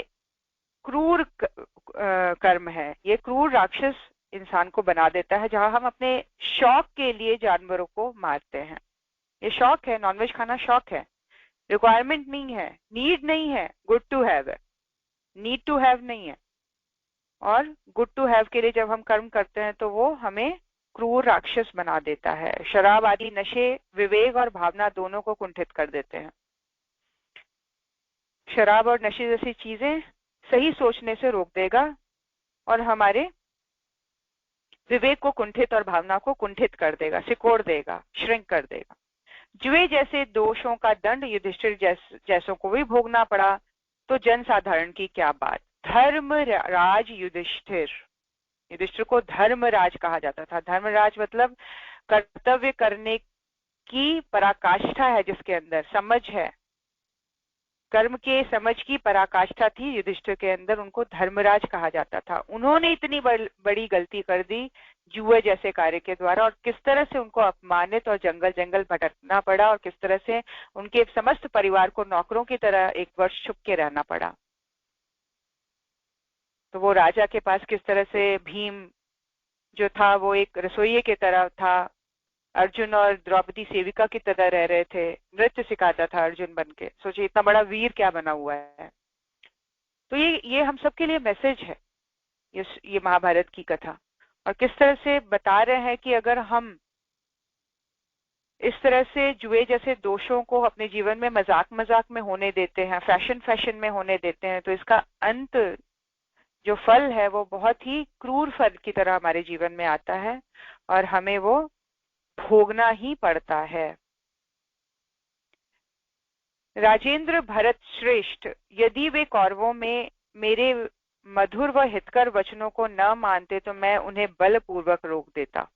क्रूर कर्म है, ये क्रूर राक्षस इंसान को बना देता है, जहां हम अपने शौक के लिए जानवरों को मारते हैं। ये शौक है, नॉनवेज खाना शौक है, रिक्वायरमेंट नहीं है, नीड नहीं है, गुड टू हैव है, नीड टू हैव नहीं है। और गुड टू हैव के लिए जब हम कर्म करते हैं तो वो हमें क्रूर राक्षस बना देता है। शराब आदि नशे विवेक और भावना दोनों को कुंठित कर देते हैं। शराब और नशे जैसी चीजें सही सोचने से रोक देगा, और हमारे विवेक को कुंठित और भावना को कुंठित कर देगा, सिकोड़ देगा, श्रिंक कर देगा। जुए जैसे दोषों का दंड युधिष्ठिर जैसों को भी भोगना पड़ा, तो जन साधारण की क्या बात। धर्मराज युधिष्ठिर, युधिष्ठिर को धर्मराज कहा जाता था। धर्मराज मतलब कर्तव्य करने की पराकाष्ठा है, जिसके अंदर समझ है, कर्म के समझ की पराकाष्ठा थी युधिष्ठिर के अंदर, उनको धर्मराज कहा जाता था। उन्होंने इतनी बड़ी गलती कर दी जुए जैसे कार्य के द्वारा, और किस तरह से उनको अपमानित और जंगल जंगल भटकना पड़ा, और किस तरह से उनके समस्त परिवार को नौकरों की तरह 1 वर्ष छुप के रहना पड़ा। तो वो राजा के पास किस तरह से भीम जो था वो एक रसोइये की तरह था, अर्जुन और द्रौपदी सेविका की तरह रह रहे थे, नृत्य सिखाता था अर्जुन बनके। सोचिए इतना बड़ा वीर क्या बना हुआ है। तो ये हम सबके लिए मैसेज है, ये महाभारत की कथा, और किस तरह से बता रहे हैं कि अगर हम इस तरह से जुए जैसे दोषों को अपने जीवन में मजाक मजाक में होने देते हैं, फैशन फैशन में होने देते हैं, तो इसका अंत जो फल है वो बहुत ही क्रूर फल की तरह हमारे जीवन में आता है, और हमें वो भोगना ही पड़ता है। राजेंद्र भरत श्रेष्ठ, यदि वे कौरवों में मेरे मधुर व हितकर वचनों को न मानते तो मैं उन्हें बलपूर्वक रोक देता।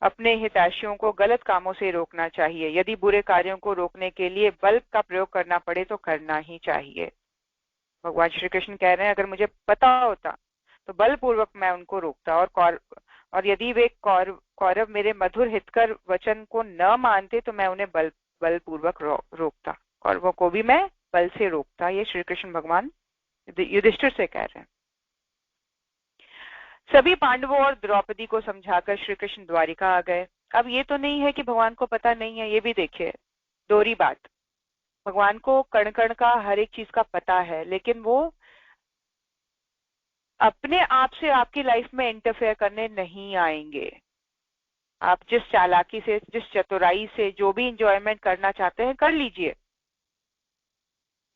अपने हितैषियों को गलत कामों से रोकना चाहिए। यदि बुरे कार्यों को रोकने के लिए बल का प्रयोग करना पड़े तो करना ही चाहिए। भगवान श्री कृष्ण कह रहे हैं अगर मुझे पता होता तो बलपूर्वक मैं उनको रोकता, और यदि वे कौरव मेरे मधुर हितकर वचन को न मानते तो मैं उन्हें बलपूर्वक रोकता, कौरवों को भी मैं बल से रोकता। ये श्री कृष्ण भगवान युधिष्ठिर से कह रहे हैं। सभी पांडवों और द्रौपदी को समझाकर श्री कृष्ण द्वारिका आ गए। अब ये तो नहीं है कि भगवान को पता नहीं है, ये भी देखिए दोहरी बात। भगवान को कण कण का हर एक चीज का पता है, लेकिन वो अपने आप से आपकी लाइफ में इंटरफेयर करने नहीं आएंगे। आप जिस चालाकी से, जिस चतुराई से जो भी इंजॉयमेंट करना चाहते हैं कर लीजिए,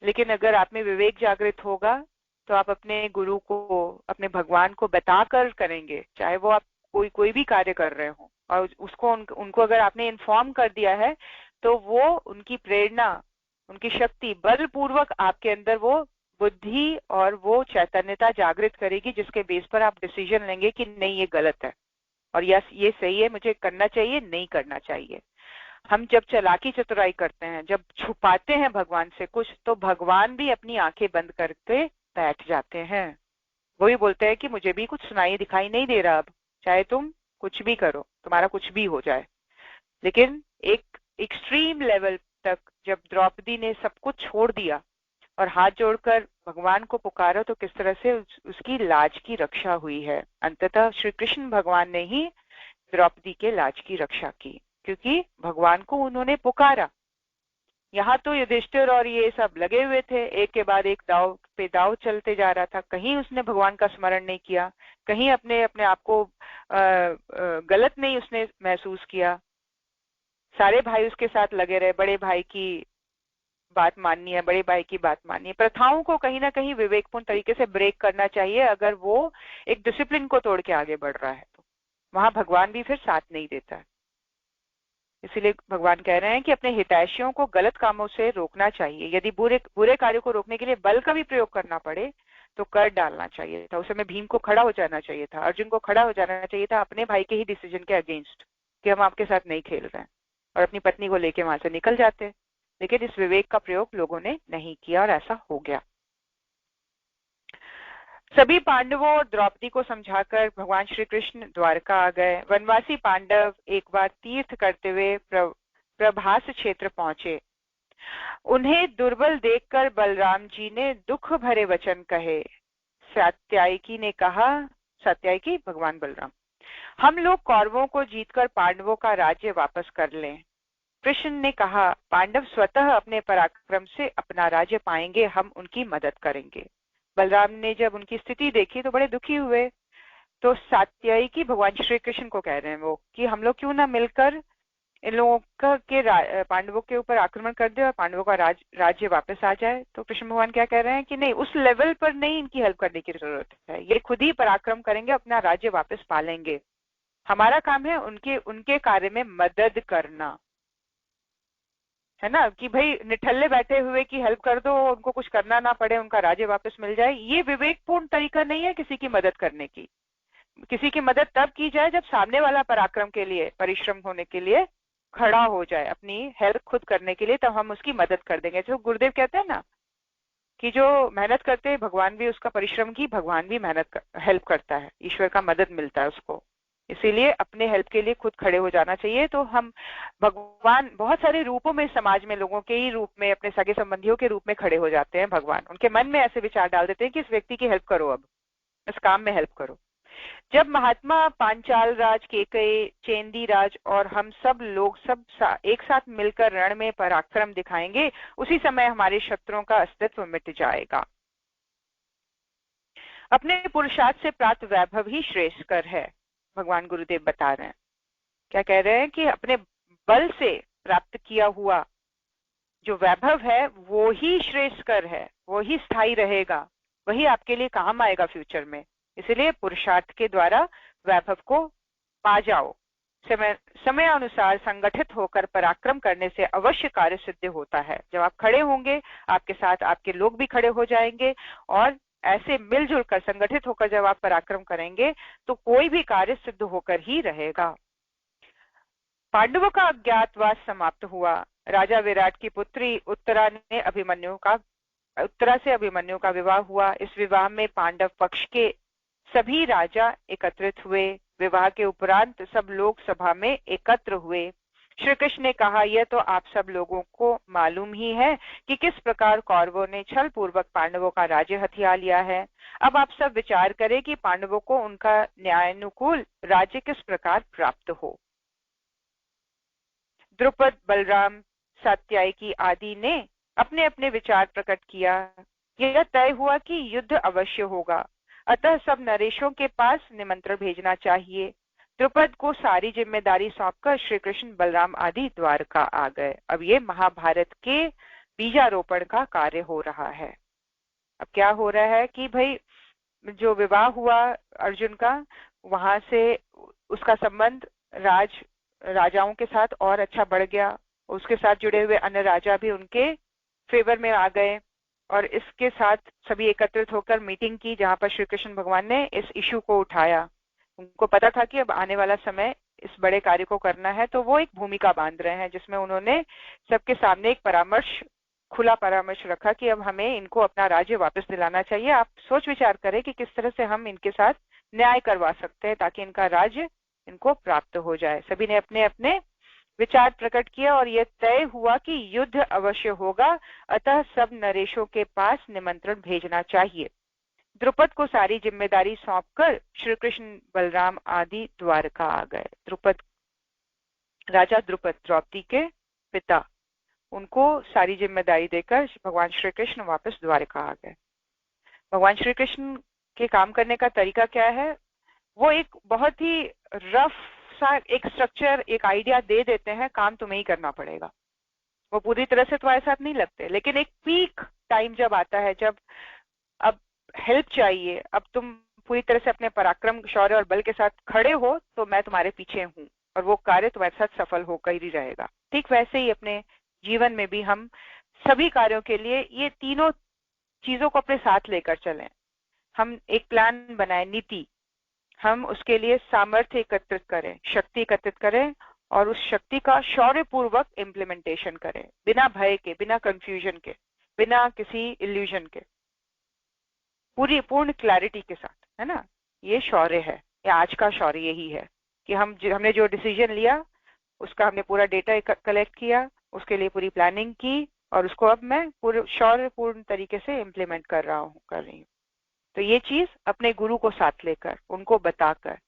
लेकिन अगर आप में विवेक जागृत होगा तो आप अपने गुरु को, अपने भगवान को बताकर करेंगे, चाहे वो आप कोई भी कार्य कर रहे हो, और उसको उनको अगर आपने इन्फॉर्म कर दिया है तो वो उनकी प्रेरणा, उनकी शक्ति बलपूर्वक आपके अंदर वो बुद्धि और वो चैतन्यता जागृत करेगी, जिसके बेस पर आप डिसीजन लेंगे कि नहीं ये गलत है और यस ये सही है, मुझे करना चाहिए, नहीं करना चाहिए। हम जब चालाकी चतुराई करते हैं, जब छुपाते हैं भगवान से कुछ, तो भगवान भी अपनी आंखें बंद करके बैठ जाते हैं। वही बोलते हैं कि मुझे भी कुछ सुनाई दिखाई नहीं दे रहा, अब चाहे तुम कुछ भी करो, तुम्हारा कुछ भी हो जाए। लेकिन एक एक्सट्रीम लेवल तक जब द्रौपदी ने सब कुछ छोड़ दिया और हाथ जोड़कर भगवान को पुकारा, तो किस तरह से उसकी लाज की रक्षा हुई है। अंततः श्री कृष्ण भगवान ने ही द्रौपदी के लाज की रक्षा की, क्योंकि भगवान को उन्होंने पुकारा। यहाँ तो युधिष्ठिर और ये सब लगे हुए थे, एक के बाद एक दाव पे दाव चलते जा रहा था। कहीं उसने भगवान का स्मरण नहीं किया, कहीं अपने अपने आप को गलत नहीं उसने महसूस किया। सारे भाई उसके साथ लगे रहे, बड़े भाई की बात माननी है, बड़े भाई की बात माननी है। प्रथाओं को कहीं ना कहीं विवेकपूर्ण तरीके से ब्रेक करना चाहिए। अगर वो एक डिसिप्लिन को तोड़ के आगे बढ़ रहा है तो वहां भगवान भी फिर साथ नहीं देता है। इसीलिए भगवान कह रहे हैं कि अपने हितैषियों को गलत कामों से रोकना चाहिए। यदि बुरे बुरे कार्यों को रोकने के लिए बल का भी प्रयोग करना पड़े तो कर डालना चाहिए था। उस समय भीम को खड़ा हो जाना चाहिए था, अर्जुन को खड़ा हो जाना चाहिए था अपने भाई के ही डिसीजन के अगेंस्ट, कि हम आपके साथ नहीं खेल रहे हैं, और अपनी पत्नी को लेके वहां से निकल जाते। लेकिन इस विवेक का प्रयोग लोगों ने नहीं किया और ऐसा हो गया। सभी पांडवों और द्रौपदी को समझाकर भगवान श्री कृष्ण द्वारका आ गए। वनवासी पांडव एक बार तीर्थ करते हुए प्रभास क्षेत्र पहुंचे। उन्हें दुर्बल देखकर बलराम जी ने दुख भरे वचन कहे। सात्यायकी ने कहा, सात्यायकी भगवान बलराम, हम लोग कौरवों को जीतकर पांडवों का राज्य वापस कर लें। कृष्ण ने कहा, पांडव स्वतः अपने पराक्रम से अपना राज्य पाएंगे, हम उनकी मदद करेंगे। बलराम ने जब उनकी स्थिति देखी तो बड़े दुखी हुए। तो सात्यायकी भगवान श्री कृष्ण को कह रहे हैं वो, कि हम लोग क्यों ना मिलकर इन लोगों के पांडवों के ऊपर आक्रमण कर दे और पांडवों का राज्य वापस आ जाए। तो कृष्ण भगवान क्या कह रहे हैं कि नहीं, उस लेवल पर नहीं इनकी हेल्प करने की जरूरत है, ये खुद ही पराक्रम करेंगे, अपना राज्य वापस पालेंगे। हमारा काम है उनके उनके कार्य में मदद करना, है ना, कि भाई निठल्ले बैठे हुए की हेल्प कर दो, उनको कुछ करना ना पड़े, उनका राज्य वापस मिल जाए। ये विवेकपूर्ण तरीका नहीं है किसी की मदद करने की। किसी की मदद तब की जाए जब सामने वाला पराक्रम के लिए, परिश्रम होने के लिए खड़ा हो जाए, अपनी हेल्प खुद करने के लिए, तब हम उसकी मदद कर देंगे। जो गुरुदेव कहते हैं ना कि जो मेहनत करते हैं भगवान भी उसका परिश्रम की, भगवान भी हेल्प करता है, ईश्वर का मदद मिलता है उसको। इसीलिए अपने हेल्प के लिए खुद खड़े हो जाना चाहिए। तो हम भगवान बहुत सारे रूपों में, समाज में लोगों के ही रूप में, अपने सगे संबंधियों के रूप में खड़े हो जाते हैं। भगवान उनके मन में ऐसे विचार डाल देते हैं कि इस व्यक्ति की हेल्प करो, अब इस काम में हेल्प करो। जब महात्मा पांचाल राज, केकई, चेंदी राज और हम सब लोग एक साथ मिलकर रण में पराक्रम दिखाएंगे, उसी समय हमारे शत्रुओं का अस्तित्व मिट जाएगा। अपने पुरुषार्थ से प्राप्त वैभव ही श्रेष्ठकर है, भगवान गुरुदेव बता रहे हैं। क्या कह रहे हैं कि अपने बल से प्राप्त किया हुआ जो वैभव है वो ही श्रेष्ठकर है, वो ही स्थायी रहेगा, वही आपके लिए काम आएगा फ्यूचर में। इसलिए पुरुषार्थ के द्वारा वैभव को पा जाओ। समय अनुसार संगठित होकर पराक्रम करने से अवश्य कार्य सिद्ध होता है। जब आप खड़े होंगे, आपके साथ आपके लोग भी खड़े हो जाएंगे, और ऐसे मिलजुल कर, संगठित होकर जब आप पराक्रम करेंगे तो कोई भी कार्य सिद्ध होकर ही रहेगा। पांडवों का अज्ञातवास समाप्त हुआ। राजा विराट की पुत्री उत्तरा से अभिमन्यु का विवाह हुआ। इस विवाह में पांडव पक्ष के सभी राजा एकत्रित हुए। विवाह के उपरांत सब लोग सभा में एकत्र हुए। श्री कृष्ण ने कहा, यह तो आप सब लोगों को मालूम ही है कि किस प्रकार कौरवों ने छल पूर्वक पांडवों का राज्य हथिया लिया है। अब आप सब विचार करें कि पांडवों को उनका न्यायानुकूल राज्य किस प्रकार प्राप्त हो। द्रुपद, बलराम, सात्यायकी आदि ने अपने अपने विचार प्रकट किया। यह तय हुआ कि युद्ध अवश्य होगा, अतः सब नरेशों के पास निमंत्रण भेजना चाहिए। द्रुपद को सारी जिम्मेदारी सौंपकर श्री कृष्ण, बलराम आदि द्वारका आ गए। अब ये महाभारत के बीजारोपण का कार्य हो रहा है। अब क्या हो रहा है कि भाई जो विवाह हुआ अर्जुन का, वहां से उसका संबंध राजाओं के साथ और अच्छा बढ़ गया। उसके साथ जुड़े हुए अन्य राजा भी उनके फेवर में आ गए, और इसके साथ सभी एकत्रित होकर मीटिंग की, जहां पर श्री कृष्ण भगवान ने इस इशू को उठाया। उनको पता था कि अब आने वाला समय इस बड़े कार्य को करना है, तो वो एक भूमिका बांध रहे हैं जिसमें उन्होंने सबके सामने एक परामर्श खुला परामर्श रखा कि अब हमें इनको अपना राज्य वापस दिलाना चाहिए। आप सोच विचार करें कि किस तरह से हम इनके साथ न्याय करवा सकते हैं ताकि इनका राज्य इनको प्राप्त हो जाए। सभी ने अपने अपने विचार प्रकट किया और यह तय हुआ कि युद्ध अवश्य होगा, अतः सब नरेशों के पास निमंत्रण भेजना चाहिए। द्रुपद को सारी जिम्मेदारी सौंपकर श्री कृष्ण बलराम आदि द्वारका आ गए। राजा द्रुपद, द्रौपदी के पिता, उनको सारी जिम्मेदारी देकर भगवान श्री कृष्ण वापस द्वारका आ गए। भगवान श्री कृष्ण के काम करने का तरीका क्या है? वो एक बहुत ही रफ सा एक स्ट्रक्चर, एक आइडिया दे देते हैं, काम तुम्हें ही करना पड़ेगा। वो पूरी तरह से तुम्हारे साथ नहीं लगते, लेकिन एक पीक टाइम जब आता है, जब अब हेल्प चाहिए, अब तुम पूरी तरह से अपने पराक्रम, शौर्य और बल के साथ खड़े हो, तो मैं तुम्हारे पीछे हूं और वो कार्य तुम्हारे साथ सफल होकर ही रहेगा। ठीक वैसे ही अपने जीवन में भी हम सभी कार्यों के लिए ये तीनों चीजों को अपने साथ लेकर चलें। हम एक प्लान बनाएं, नीति, हम उसके लिए सामर्थ्य एकत्रित करें, शक्ति एकत्रित करें और उस शक्ति का शौर्यपूर्वक इम्प्लीमेंटेशन करें, बिना भय के, बिना कंफ्यूजन के, बिना किसी इल्यूजन के, पूर्ण क्लैरिटी के साथ, है ना। ये शौर्य है, ये आज का शौर्य यही है कि हमने जो डिसीजन लिया उसका हमने पूरा डेटा कलेक्ट किया, उसके लिए पूरी प्लानिंग की और उसको अब मैं पूरे शौर्यपूर्ण तरीके से इम्प्लीमेंट कर रही हूँ। तो ये चीज अपने गुरु को साथ लेकर, उनको बताकर,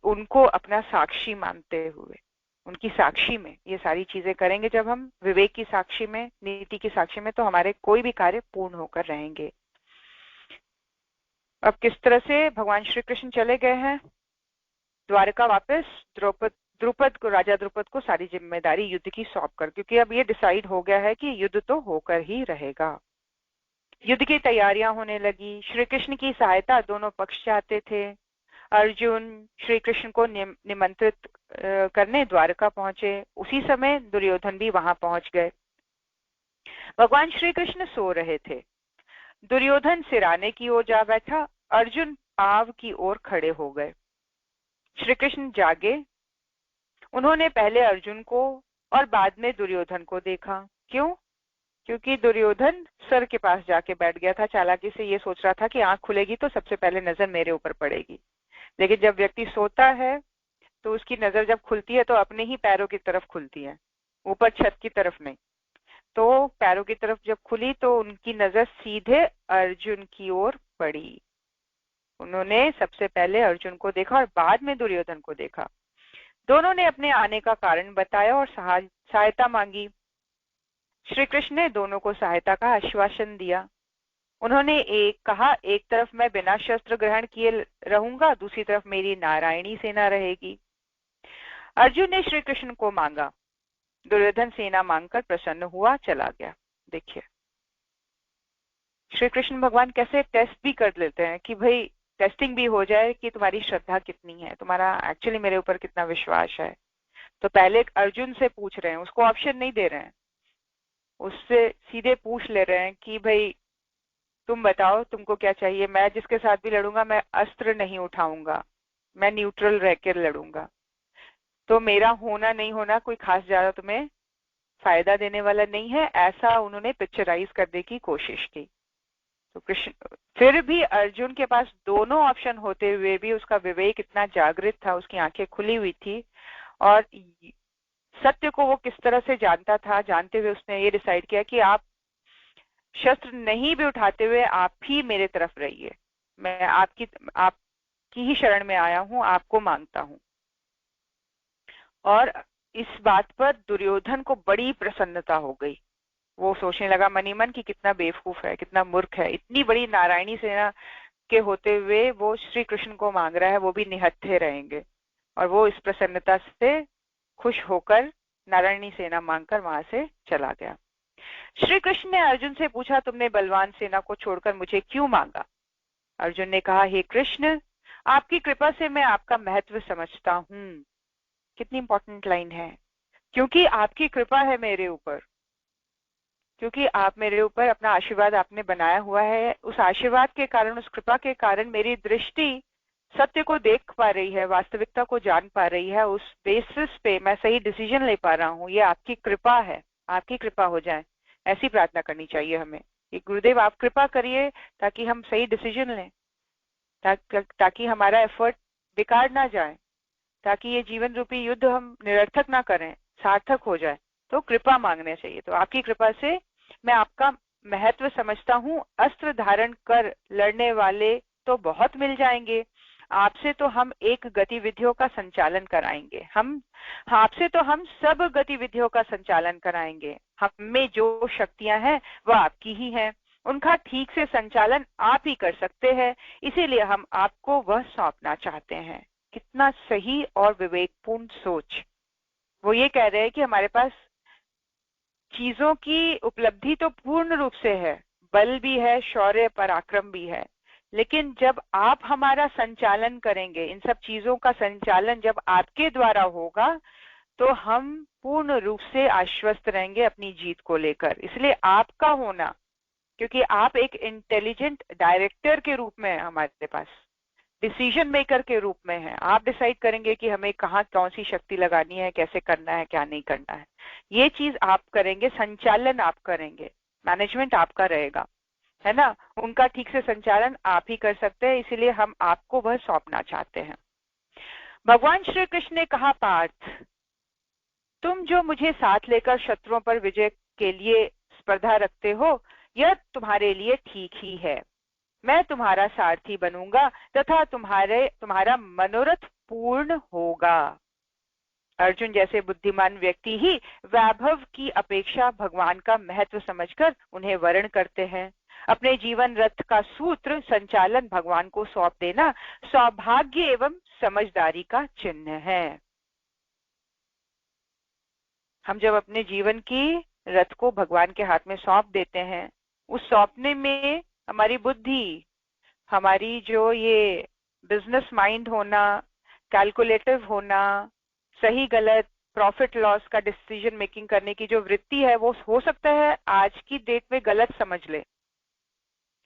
उनको अपना साक्षी मानते हुए, उनकी साक्षी में ये सारी चीजें करेंगे। जब हम विवेक की साक्षी में, नीति की साक्षी में, तो हमारे कोई भी कार्य पूर्ण होकर रहेंगे। अब किस तरह से भगवान श्री कृष्ण चले गए हैं द्वारका वापस, द्रुपद को, राजा द्रुपद को सारी जिम्मेदारी युद्ध की सौंपकर, क्योंकि अब ये डिसाइड हो गया है कि युद्ध तो होकर ही रहेगा। युद्ध की तैयारियां होने लगी। श्री कृष्ण की सहायता दोनों पक्ष चाहते थे। अर्जुन श्री कृष्ण को निमंत्रित करने द्वारका पहुंचे। उसी समय दुर्योधन भी वहां पहुंच गए। भगवान श्री कृष्ण सो रहे थे। दुर्योधन सिराने की ओर जा बैठा, अर्जुन पाव की ओर खड़े हो गए। श्री कृष्ण जागे। उन्होंने पहले अर्जुन को और बाद में दुर्योधन को देखा। क्यों? क्योंकि दुर्योधन सर के पास जाके बैठ गया था। चालाकी से ये सोच रहा था कि आंख खुलेगी तो सबसे पहले नजर मेरे ऊपर पड़ेगी। लेकिन जब व्यक्ति सोता है तो उसकी नजर जब खुलती है तो अपने ही पैरों की तरफ खुलती है, ऊपर छत की तरफ नहीं। तो पैरों की तरफ जब खुली तो उनकी नजर सीधे अर्जुन की ओर पड़ी। उन्होंने सबसे पहले अर्जुन को देखा और बाद में दुर्योधन को देखा। दोनों ने अपने आने का कारण बताया और सहायता मांगी। श्री कृष्ण ने दोनों को सहायता का आश्वासन दिया। उन्होंने कहा, एक तरफ मैं बिना शस्त्र ग्रहण किए रहूंगा, दूसरी तरफ मेरी नारायणी सेना रहेगी। अर्जुन ने श्री कृष्ण को मांगा। दुर्योधन सेना मांगकर प्रसन्न हुआ, चला गया। देखिए श्री कृष्ण भगवान कैसे टेस्ट भी कर लेते हैं कि भाई टेस्टिंग भी हो जाए कि तुम्हारी श्रद्धा कितनी है, तुम्हारा एक्चुअली मेरे ऊपर कितना विश्वास है। तो पहले अर्जुन से पूछ रहे हैं, उसको ऑप्शन नहीं दे रहे हैं, उससे सीधे पूछ ले रहे हैं कि भाई तुम बताओ तुमको क्या चाहिए। मैं जिसके साथ भी लड़ूंगा मैं अस्त्र नहीं उठाऊंगा, मैं न्यूट्रल रहकर लड़ूंगा। तो मेरा होना नहीं होना कोई खास ज्यादा तुम्हें फायदा देने वाला नहीं है, ऐसा उन्होंने पिक्चराइज करने की कोशिश की। तो कृष्ण फिर भी अर्जुन के पास दोनों ऑप्शन होते हुए भी उसका विवेक इतना जागृत था, उसकी आंखें खुली हुई थी और सत्य को वो किस तरह से जानता था। जानते हुए उसने ये डिसाइड किया कि आप शस्त्र नहीं भी उठाते हुए आप ही मेरे तरफ रहिए, मैं आपकी ही शरण में आया हूं, आपको मांगता हूं। और इस बात पर दुर्योधन को बड़ी प्रसन्नता हो गई। वो सोचने लगा मनी मन कि कितना बेवकूफ है, कितना मूर्ख है, इतनी बड़ी नारायणी सेना के होते हुए वो श्री कृष्ण को मांग रहा है, वो भी निहत्थे रहेंगे। और वो इस प्रसन्नता से खुश होकर नारायणी सेना मांगकर वहां से चला गया। श्री कृष्ण ने अर्जुन से पूछा, तुमने बलवान सेना को छोड़कर मुझे क्यों मांगा? अर्जुन ने कहा, हे कृष्ण, आपकी कृपा से मैं आपका महत्व समझता हूँ। कितनी इंपॉर्टेंट लाइन है। क्योंकि आपकी कृपा है मेरे ऊपर, क्योंकि आप मेरे ऊपर अपना आशीर्वाद आपने बनाया हुआ है, उस आशीर्वाद के कारण, उस कृपा के कारण मेरी दृष्टि सत्य को देख पा रही है, वास्तविकता को जान पा रही है। उस बेसिस पे मैं सही डिसीजन ले पा रहा हूँ। ये आपकी कृपा है, आपकी कृपा हो जाए। ऐसी प्रार्थना करनी चाहिए हमें कि गुरुदेव आप कृपा करिए ताकि हम सही डिसीजन लें, ताकि हमारा एफर्ट बेकार ना जाए, ताकि ये जीवन रूपी युद्ध हम निरर्थक ना करें, सार्थक हो जाए। तो कृपा मांगने चाहिए। तो आपकी कृपा से मैं आपका महत्व समझता हूँ। अस्त्र धारण कर लड़ने वाले तो बहुत मिल जाएंगे, आपसे तो हम एक गतिविधियों का संचालन कराएंगे। आपसे तो हम सब गतिविधियों का संचालन कराएंगे। हम में जो शक्तियां हैं वह आपकी ही हैं, उनका ठीक से संचालन आप ही कर सकते हैं, इसीलिए हम आपको वह सौंपना चाहते हैं। कितना सही और विवेकपूर्ण सोच। वो ये कह रहे हैं कि हमारे पास चीजों की उपलब्धि तो पूर्ण रूप से है, बल भी है, शौर्य पराक्रम भी है, लेकिन जब आप हमारा संचालन करेंगे, इन सब चीजों का संचालन जब आपके द्वारा होगा, तो हम पूर्ण रूप से आश्वस्त रहेंगे अपनी जीत को लेकर। इसलिए आपका होना, क्योंकि आप एक इंटेलिजेंट डायरेक्टर के रूप में हमारे पास डिसीजन मेकर के रूप में है, आप डिसाइड करेंगे कि हमें कहाँ कौन सी शक्ति लगानी है, कैसे करना है, क्या नहीं करना है। ये चीज आप करेंगे, संचालन आप करेंगे, मैनेजमेंट आपका रहेगा, है ना। उनका ठीक से संचालन आप ही कर सकते हैं, इसीलिए हम आपको वह सौंपना चाहते हैं। भगवान श्री कृष्ण ने कहा, पार्थ तुम जो मुझे साथ लेकर शत्रुओं पर विजय के लिए स्पर्धा रखते हो, यह तुम्हारे लिए ठीक ही है। मैं तुम्हारा सारथी बनूंगा तथा तुम्हारा मनोरथ पूर्ण होगा। अर्जुन जैसे बुद्धिमान व्यक्ति ही वैभव की अपेक्षा भगवान का महत्व समझकर उन्हें वर्ण करते हैं। अपने जीवन रथ का सूत्र संचालन भगवान को सौंप देना सौभाग्य एवं समझदारी का चिन्ह है। हम जब अपने जीवन की रथ को भगवान के हाथ में सौंप देते हैं, उस सौंपने में हमारी बुद्धि, हमारी जो ये बिजनेस माइंड होना, कैलकुलेटिव होना, सही गलत, प्रॉफिट लॉस का डिसीजन मेकिंग करने की जो वृत्ति है, वो हो सकता है आज की डेट में गलत समझ ले,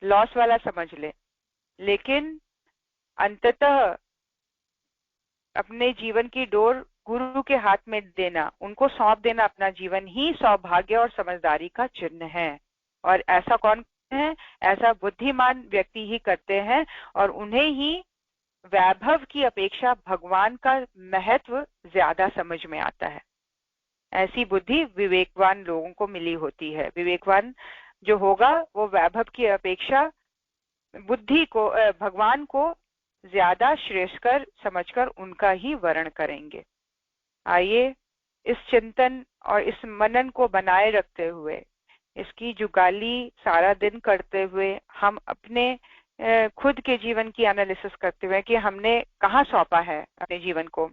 लॉस वाला समझ ले, लेकिन अंततः अपने जीवन की डोर गुरु के हाथ में देना, उनको सौंप देना अपना जीवन, ही सौभाग्य और समझदारी का चिन्ह है। और ऐसा कौन है? ऐसा बुद्धिमान व्यक्ति ही करते हैं, और उन्हें ही वैभव की अपेक्षा भगवान का महत्व ज्यादा समझ में आता है। ऐसी बुद्धि विवेकवान लोगों को मिली होती है। विवेकवान जो होगा वो वैभव की अपेक्षा बुद्धि को, भगवान को ज्यादा श्रेष्ठकर समझकर उनका ही वर्ण करेंगे। आइए इस चिंतन और इस मनन को बनाए रखते हुए, इसकी जुगाली सारा दिन करते हुए, हम अपने खुद के जीवन की एनालिसिस करते हुए कि हमने कहाँ सौंपा है अपने जीवन को।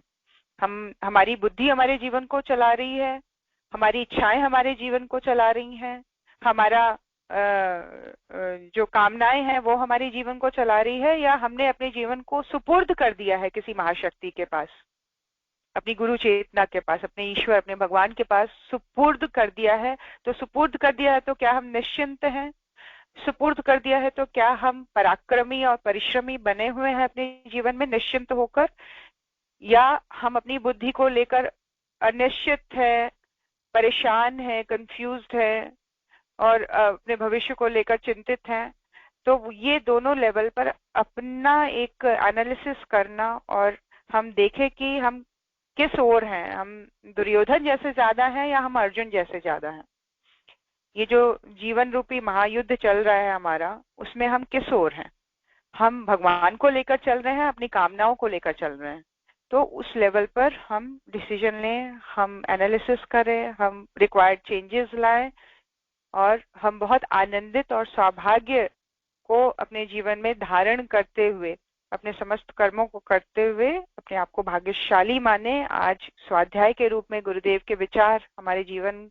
हमारी बुद्धि हमारे जीवन को चला रही है, हमारी इच्छाएं हमारे जीवन को चला रही हैं, हमारा जो कामनाएं हैं वो हमारे जीवन को चला रही है, या हमने अपने जीवन को सुपुर्द कर दिया है किसी महाशक्ति के पास, अपनी गुरु चेतना के पास, अपने ईश्वर, अपने भगवान के पास सुपुर्द कर दिया है। तो सुपुर्द कर दिया है तो क्या हम निश्चिंत हैं? सुपुर्द कर दिया है तो क्या हम पराक्रमी और परिश्रमी बने हुए हैं अपने जीवन में निश्चिंत होकर, या हम अपनी बुद्धि को लेकर अनिश्चित है, परेशान है, कंफ्यूज्ड है और अपने भविष्य को लेकर चिंतित हैं? तो ये दोनों लेवल पर अपना एक एनालिसिस करना, और हम देखें कि हम किस ओर हैं, हम दुर्योधन जैसे ज्यादा हैं या हम अर्जुन जैसे ज्यादा हैं। ये जो जीवन रूपी महायुद्ध चल रहा है हमारा, उसमें हम किस ओर हैं? हम भगवान को लेकर चल रहे हैं, अपनी कामनाओं को लेकर चल रहे हैं? तो उस लेवल पर हम डिसीजन लें, हम एनालिसिस करें, हम रिक्वायर्ड चेंजेस लाएं, और हम बहुत आनंदित और सौभाग्य को अपने जीवन में धारण करते हुए, अपने समस्त कर्मों को करते हुए अपने आप को भाग्यशाली माने। आज स्वाध्याय के रूप में गुरुदेव के विचार हमारे जीवन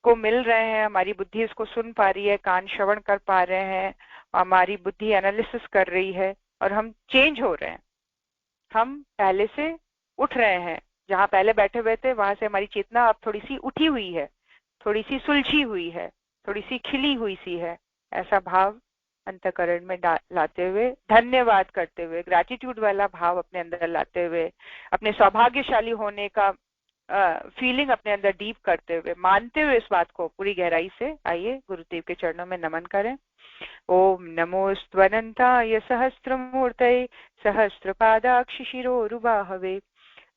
को मिल रहे हैं, हमारी बुद्धि इसको सुन पा रही है, कान श्रवण कर पा रहे हैं, हमारी बुद्धि एनालिसिस कर रही है, और हम चेंज हो रहे हैं, हम पहले से उठ रहे हैं। जहाँ पहले बैठे हुए थे वहां से हमारी चेतना अब थोड़ी सी उठी हुई है, थोड़ी सी सुलझी हुई है, थोड़ी सी खिली हुई सी है। ऐसा भाव अंतःकरण में लाते हुए, धन्यवाद करते हुए, ग्रैटिट्यूड वाला भाव अपने अंदर लाते हुए, अपने सौभाग्यशाली होने का फीलिंग अपने अंदर डीप करते हुए, मानते हुए इस बात को पूरी गहराई से, आइए गुरुदेव के चरणों में नमन करें। ओम नमोऽस्त्वनन्ताय सहस्रमूर्तये सहस्रपादाक्षिशिरोरुबाहवे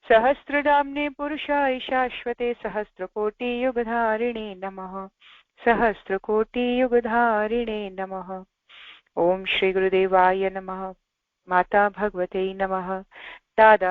सहस्रनाम्ने पुरुषाय शाश्वते सहस्रकोटियुगधारिणे नमः। सहस्रकोटियुगधारिणे नमः। ओम श्री गुरुदेवाय नमः। माता भगवते नमः। दादा